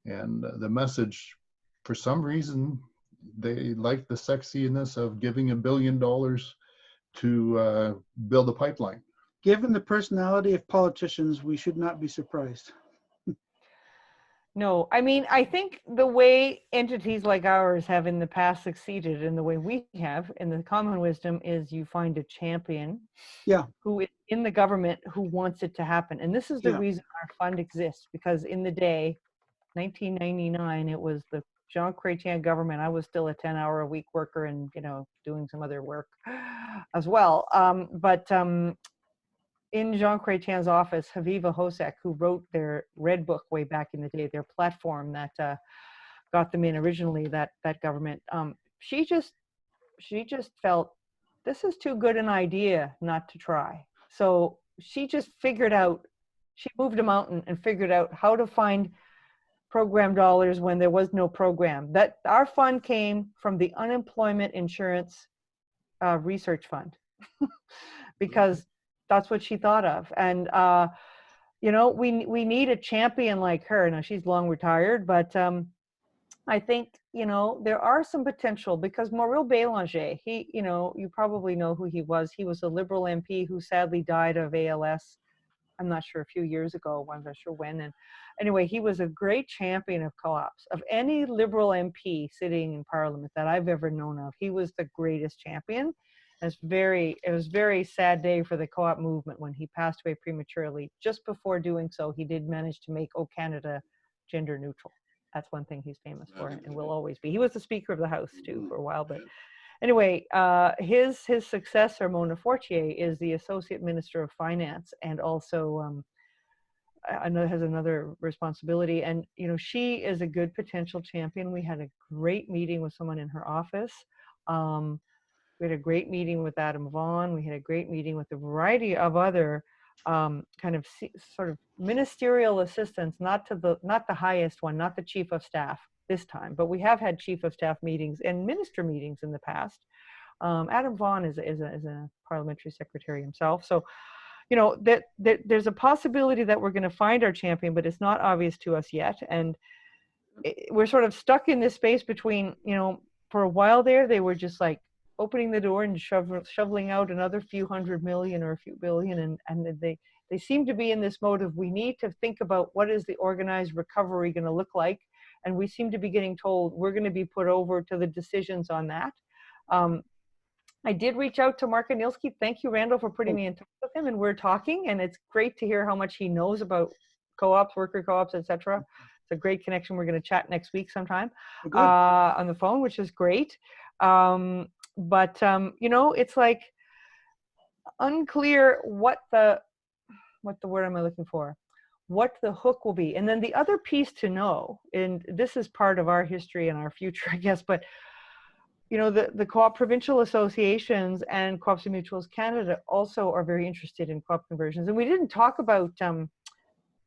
And the message, for some reason, they like the sexiness of giving $1 billion to build a pipeline. Given the personality of politicians, we should not be surprised. No, I mean, I think the way entities like ours have in the past succeeded, and the way we have in the common wisdom, is you find a champion who is in the government who wants it to happen. And this is the reason our fund exists, because in the day, 1999, it was the Jean Chrétien government. I was still a 10-hour-a-week worker and, you know, doing some other work as well. In Jean Chrétien's office, Haviva Hosek, who wrote their Red Book way back in the day, their platform that got them in originally, that government, she just felt this is too good an idea not to try. So she just figured out, she moved a mountain and figured out how to find program dollars when there was no program. That our fund came from the Unemployment Insurance Research Fund because that's what she thought of. And you know, we need a champion like her. Now she's long retired, but I think, you know, there are some potential, because Maurice Bélanger, he, you know, you probably know who he was. He was a Liberal MP who sadly died of ALS. I'm not sure, a few years ago, I'm not sure when. And anyway, he was a great champion of co-ops. Of any Liberal MP sitting in Parliament that I've ever known of, he was the greatest champion. It was very sad day for the co-op movement when he passed away prematurely. Just before doing so, he did manage to make O Canada gender neutral. That's one thing he's famous for, and will always be. He was the Speaker of the House too for a while, but anyway, his successor, Mona Fortier, is the Associate Minister of Finance, and also has another responsibility. And you know, she is a good potential champion. We had a great meeting with someone in her office. We had a great meeting with Adam Vaughan. We had a great meeting with a variety of other kind of sort of ministerial assistants, not the highest one, not the chief of staff this time, but we have had chief of staff meetings and minister meetings in the past. Adam Vaughan is a parliamentary secretary himself. So, you know, that there's a possibility that we're going to find our champion, but it's not obvious to us yet. And we're sort of stuck in this space between, you know, for a while there, they were just like opening the door and shoveling out another few $100 million or a few billion. And they seem to be in this mode of, we need to think about what is the organized recovery going to look like. And we seem to be getting told we're going to be put over to the decisions on that. I did reach out to Mark Anilski. Thank you, Randall, for putting me in touch with him. And we're talking, and it's great to hear how much he knows about co-ops, worker co-ops, etc. It's a great connection. We're going to chat next week sometime on the phone, which is great. But you know, it's like unclear what the word am I looking for? what the hook will be. And then the other piece to know, and this is part of our history and our future, I guess, but you know, the co-op provincial associations and Co-ops and Mutuals Canada also are very interested in co-op conversions. And we didn't talk about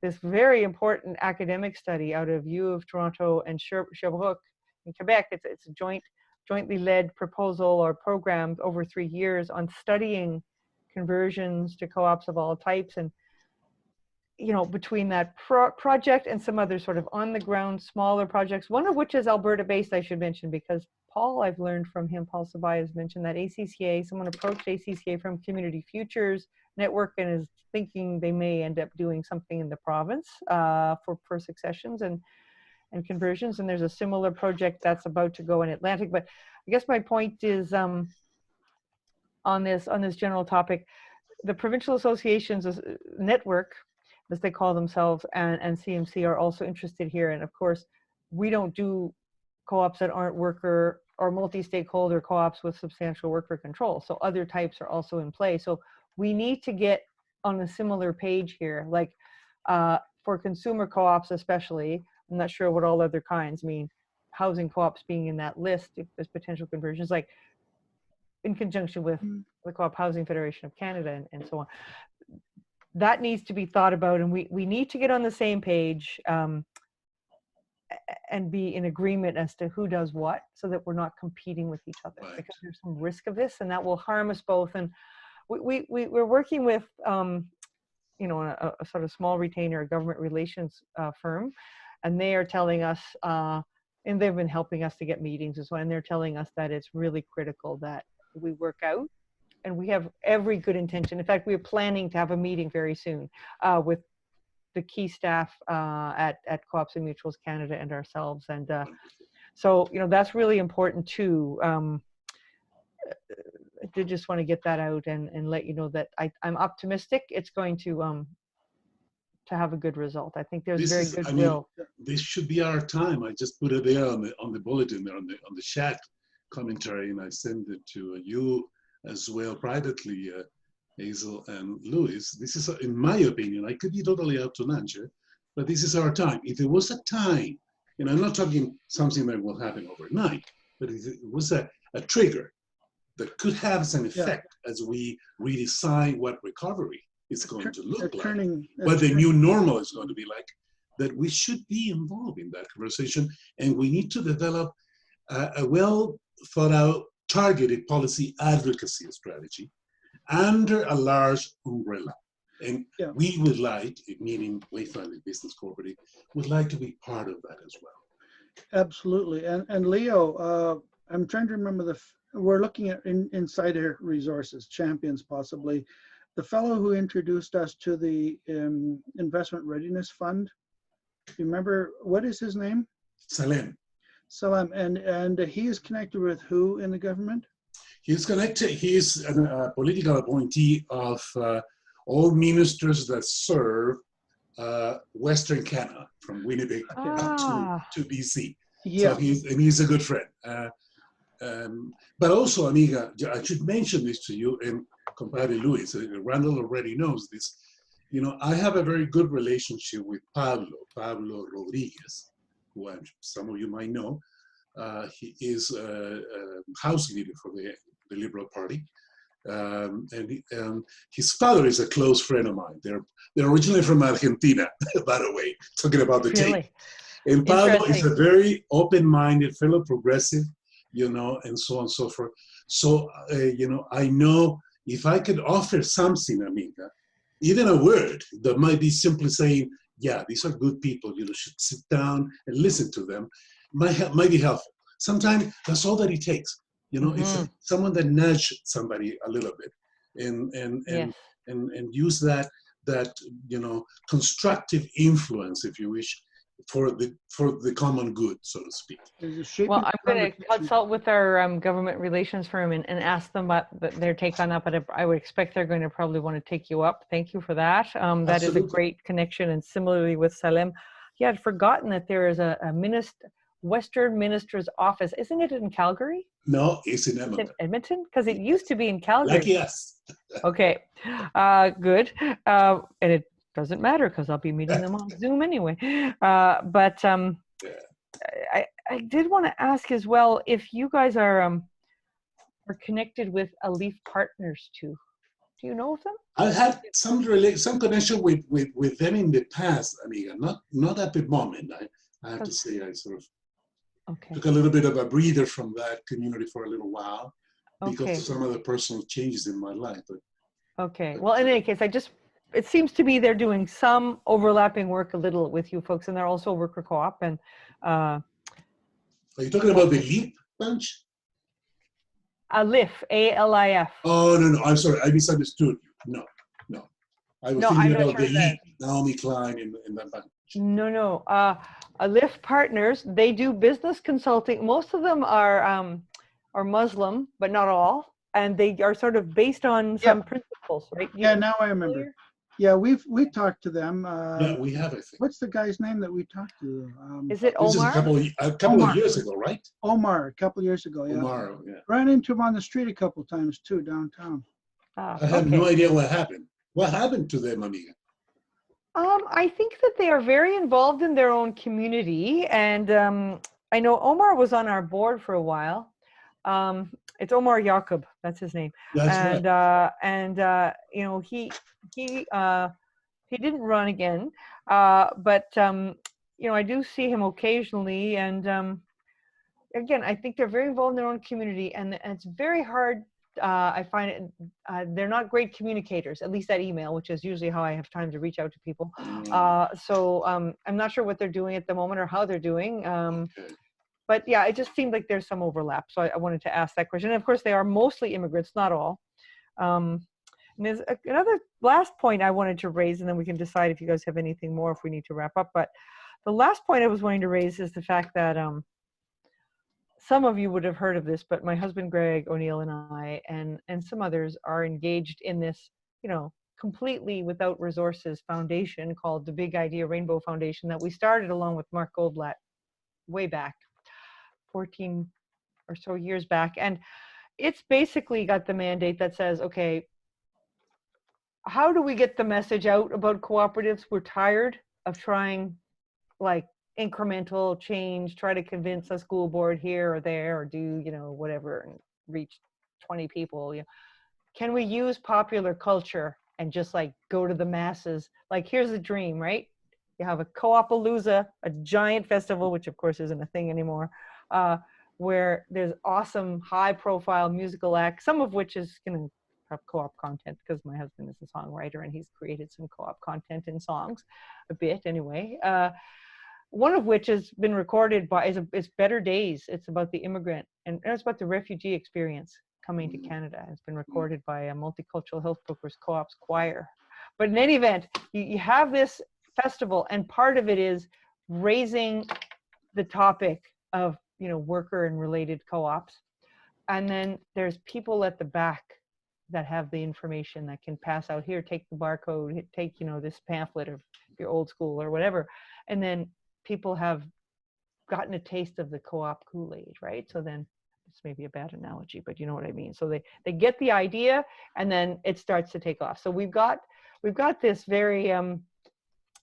this very important academic study out of U of Toronto and Sherbrooke in Quebec. It's a jointly led proposal or program over 3 years on studying conversions to co-ops of all types. And you know, between that project and some other sort of on the ground smaller projects, one of which is Alberta based, I should mention, because Paul, I've learned from him, Paul Sabai has mentioned that ACCA, someone approached ACCA from Community Futures Network and is thinking they may end up doing something in the province for successions and conversions. And there's a similar project that's about to go in Atlantic. But I guess my point is on this general topic, the provincial associations network, as they call themselves, and CMC are also interested here. And of course, we don't do co-ops that aren't worker or multi-stakeholder co-ops with substantial worker control. So other types are also in play. So we need to get on a similar page here, like for consumer co-ops especially. I'm not sure what all other kinds mean. Housing co-ops being in that list, if there's potential conversions, like in conjunction with the Co-op Housing Federation of Canada and so on. That needs to be thought about, and we need to get on the same page and be in agreement as to who does what, so that we're not competing with each other, Right. because there's some risk of this, and that will harm us both. And we're working with you know, a sort of small retainer, a government relations firm, and they are telling us, and they've been helping us to get meetings as well, and they're telling us that it's really critical that we work out. And we have every good intention. In fact, we are planning to have a meeting very soon with the key staff at Co-ops and Mutuals Canada and ourselves. And so, you know, that's really important too. I did just want to get that out and let you know that I'm optimistic it's going to have a good result. I think there's very good will. This should be our time. I just put it there on the bulletin there on the chat commentary, and I sent it to you as well privately, Hazel and Louis. This is, in my opinion, I could be totally out to lunch, but this is our time. If there was a time, and I'm not talking something that will happen overnight, but if it was a trigger that could have some effect as we redesign what recovery is going to look like, what the new normal is going to be like, that we should be involved in that conversation, and we need to develop a well thought out, targeted policy advocacy strategy under a large umbrella. And we would like, meaning Wayfinding Business Cooperative, would like to be part of that as well. Absolutely. And Leo, I'm trying to remember we're looking at insider resources, champions possibly. The fellow who introduced us to the Investment Readiness Fund, you remember, what is his name? Salem. Salam, and he is connected with who in the government? He's connected, he's a political appointee of all ministers that serve Western Canada, from Winnipeg up to BC. So he's a good friend. But also, amiga, I should mention this to you, and compadre Luis, Randall already knows this. You know, I have a very good relationship with Pablo Rodriguez, who some of you might know. He is a House leader for the Liberal Party. And his father is a close friend of mine. They're originally from Argentina, by the way, talking about the tape. And Pablo is a very open-minded fellow progressive, you know, and so on and so forth. So, you know, I know if I could offer something, amiga, even a word that might be simply saying, yeah, these are good people, you know, should sit down and listen to them, might be helpful. Sometimes that's all that it takes. You know, it's someone that nudge somebody a little bit and use that you know, constructive influence, if you wish, for the common good, so to speak. Well, I'm going to consult with our government relations firm and ask them about their take on that, but I would expect they're going to probably want to take you up. Thank you for that. That is a great connection. And similarly with Salem, yeah, I'd forgotten that there is a Western Minister's office. Isn't it in Calgary? No, it's in Edmonton. It's in Edmonton? Because it used to be in Calgary. Like yes. Okay, good. And it doesn't matter because I'll be meeting them on Zoom anyway. I did want to ask as well if you guys are connected with Alif Partners too. Do you know of them? I've had some connection with them in the past, Amiga. Not at the moment. I have to say I sort of took a little bit of a breather from that community for a little while because of some of the personal changes in my life. But well, in any case, it seems to me they're doing some overlapping work a little with you folks, and they're also a worker co-op. And are you talking about the LEAP bunch? Alif, A-L-I-F. Oh, no, I'm sorry. I misunderstood you. No. I was thinking about the LEAP, Naomi Klein in that bunch. No. Alif Partners, they do business consulting. Most of them are Muslim, but not all. And they are sort of based on some principles, right? Yeah, now I remember. Yeah, we talked to them. Yeah, we have, I think. What's the guy's name that we talked to? Is it Omar? This is a couple of years ago, right? Omar, a couple of years ago, yeah. Omar, yeah. Ran into him on the street a couple of times too, downtown. I have no idea what happened. What happened to them, Amiga? I think that they are very involved in their own community. And I know Omar was on our board for a while. It's Omar Yaqub, that's his name. That's right. You know, he didn't run again, but you know, I do see him occasionally. And again, I think they're very involved in their own community, and it's very hard. I find it, they're not great communicators, at least at email, which is usually how I have time to reach out to people. So I'm not sure what they're doing at the moment or how they're doing. But yeah, it just seemed like there's some overlap. So I wanted to ask that question. And of course, they are mostly immigrants, not all. And there's another last point I wanted to raise, and then we can decide if you guys have anything more if we need to wrap up. But the last point I was wanting to raise is the fact that some of you would have heard of this, but my husband, Greg O'Neill, and I, and some others are engaged in this, you know, completely without resources foundation called the Big Idea Rainbow Foundation that we started along with Mark Goldblatt way back, 14 or so years back. And it's basically got the mandate that says, okay, how do we get the message out about cooperatives? We're tired of trying like incremental change, try to convince a school board here or there, or do, you know, whatever, and reach 20 people. You know, can we use popular culture and just like go to the masses? Like, here's a dream, right? You have a Co-opalooza, a giant festival, which of course isn't a thing anymore, where there's awesome high-profile musical acts, some of which is going to have co-op content because my husband is a songwriter and he's created some co-op content in songs, a bit anyway. One of which has been recorded by, it's Better Days. It's about the immigrant, and it's about the refugee experience coming to Canada. It's been recorded by a Multicultural Health Brokers Co-op's choir. But in any event, you have this festival, and part of it is raising the topic of, you know, worker and related co-ops. And then there's people at the back that have the information that can pass out, here, take the barcode, take, you know, this pamphlet of your old school or whatever. And then people have gotten a taste of the co-op Kool-Aid, right? So then it's maybe a bad analogy, but you know what I mean. So they get the idea and then it starts to take off. So we've got this very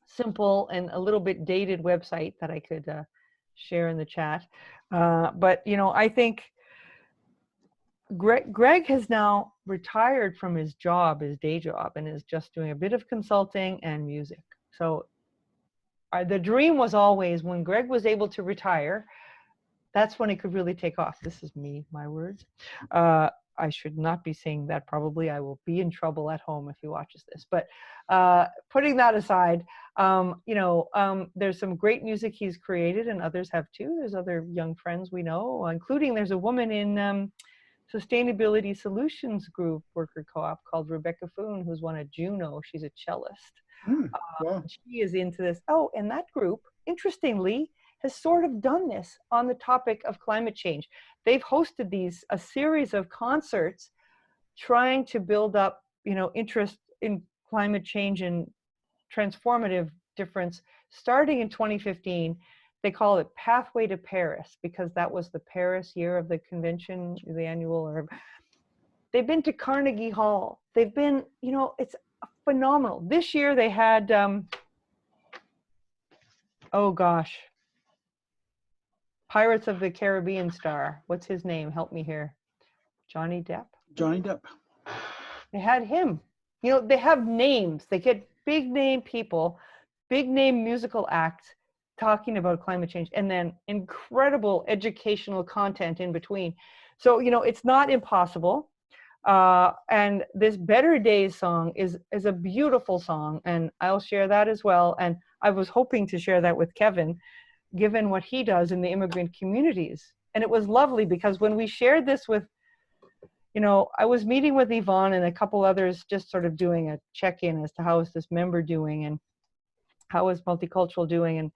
simple and a little bit dated website that I could share in the chat. But, you know, I think Greg has now retired from his job, his day job, and is just doing a bit of consulting and music. So the dream was always, when Greg was able to retire, that's when it could really take off. This is me, my words. I should not be saying that probably. I will be in trouble at home if he watches this. But putting that aside, you know, there's some great music he's created, and others have too. There's other young friends we know, including there's a woman in Sustainability Solutions Group worker co-op called Rebecca Foon, who's won a Juno. She's a cellist. Wow. She is into this. Oh, and that group, interestingly, has sort of done this on the topic of climate change. They've hosted a series of concerts trying to build up, you know, interest in climate change and transformative difference. Starting in 2015, they call it Pathway to Paris because that was the Paris year of the convention, the annual. Or they've been to Carnegie Hall. They've been, you know, it's a phenomenal. This year they had, oh gosh, Pirates of the Caribbean star. What's his name? Help me here. Johnny Depp? Johnny Depp. They had him. You know, they have names. They get big name people, big name musical acts talking about climate change, and then incredible educational content in between. So, you know, it's not impossible. And this Better Days song is a beautiful song, and I'll share that as well. And I was hoping to share that with Kevin, given what he does in the immigrant communities. And it was lovely because when we shared this with, you know, I was meeting with Yvonne and a couple others, just sort of doing a check-in as to how is this member doing and how is multicultural doing, and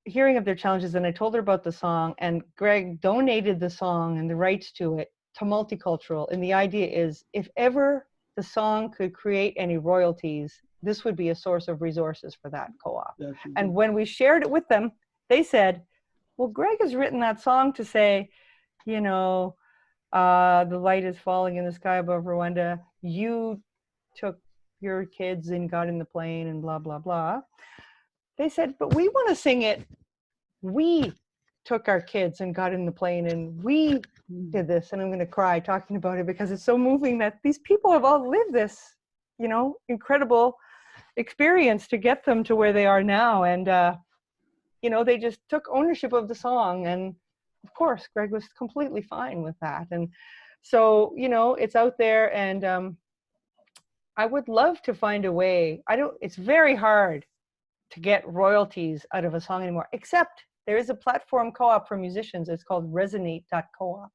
hearing of their challenges. And I told her about the song, and Greg donated the song and the rights to it to Multicultural. And the idea is, if ever the song could create any royalties, this would be a source of resources for that co-op. And when we shared it with them, they said, well, Greg has written that song to say, you know, the light is falling in the sky above Rwanda. You took your kids and got in the plane and blah, blah, blah. They said, but we want to sing it. We took our kids and got in the plane and we did this. And I'm going to cry talking about it because it's so moving that these people have all lived this, you know, incredible experience to get them to where they are now. And, you know, they just took ownership of the song. And of course, Greg was completely fine with that. And so, you know, it's out there, and I would love to find a way. It's very hard to get royalties out of a song anymore, except there is a platform co-op for musicians. It's called resonate.coop.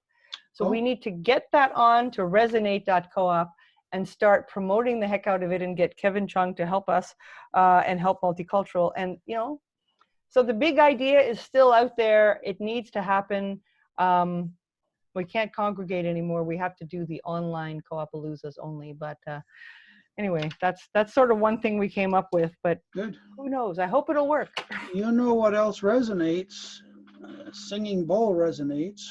So we need to get that on to resonate.coop and start promoting the heck out of it and get Kevin Chung to help us and help Multicultural. And, you know, so the big idea is still out there. It needs to happen. We can't congregate anymore. We have to do the online co-opaloozas only. But anyway, that's sort of one thing we came up with, but good. Who knows? I hope it'll work. You know what else resonates? Singing Bowl resonates.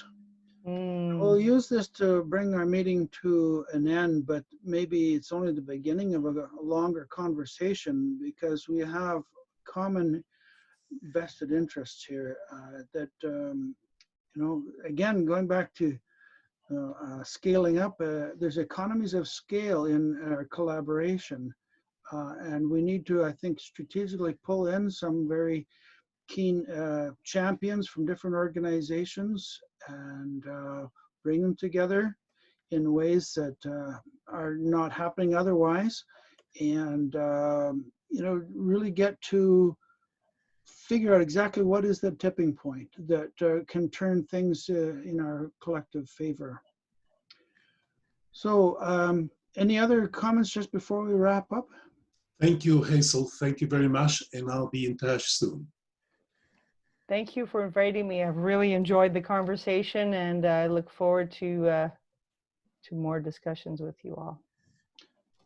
We'll use this to bring our meeting to an end, but maybe it's only the beginning of a longer conversation, because we have common vested interests here that, you know, again, going back to scaling up, there's economies of scale in our collaboration. And we need to, I think, strategically pull in some very keen champions from different organizations and bring them together in ways that are not happening otherwise. And, you know, really get to figure out exactly what is the tipping point that can turn things in our collective favor. So any other comments just before we wrap up? Thank you, Hazel. Thank you very much, and I'll be in touch soon. Thank you for inviting me. I've really enjoyed the conversation, and I look forward to more discussions with you all.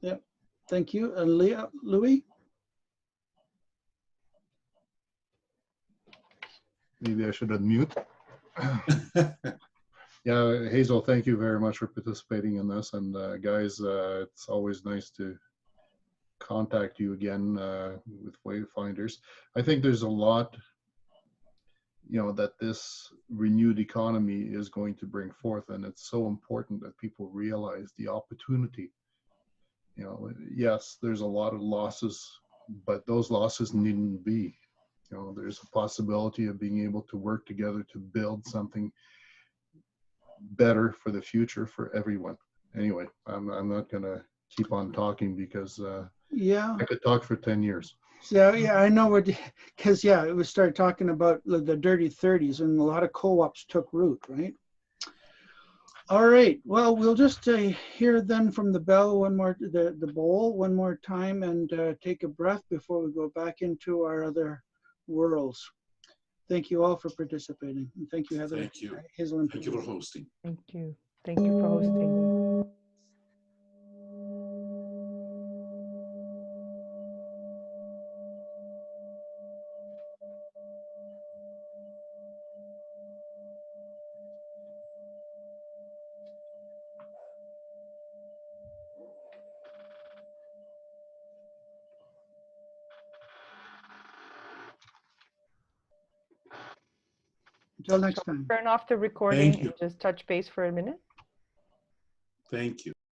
Yep. Thank you. And Louis? Maybe I should unmute. Yeah, Hazel, thank you very much for participating in this. And guys, it's always nice to contact you again with Wayfinders. I think there's a lot, you know, that this renewed economy is going to bring forth, and it's so important that people realize the opportunity. You know, yes, there's a lot of losses, but those losses needn't be. You know, there's a possibility of being able to work together to build something better for the future for everyone. Anyway, I'm not gonna keep on talking because yeah, I could talk for 10 years. So yeah, I know what, because yeah, we started talking about the dirty 30s, and a lot of co-ops took root, right? All right, well, we'll just hear then from the bell one more, the bowl one more time, and take a breath before we go back into our other worlds. Thank you all for participating, and thank you, Heather. Thank you. Hazel, and Thank you for hosting. Thank you. Thank you for hosting. Until next time. Turn off the recording you. and just touch base for a minute. Thank you.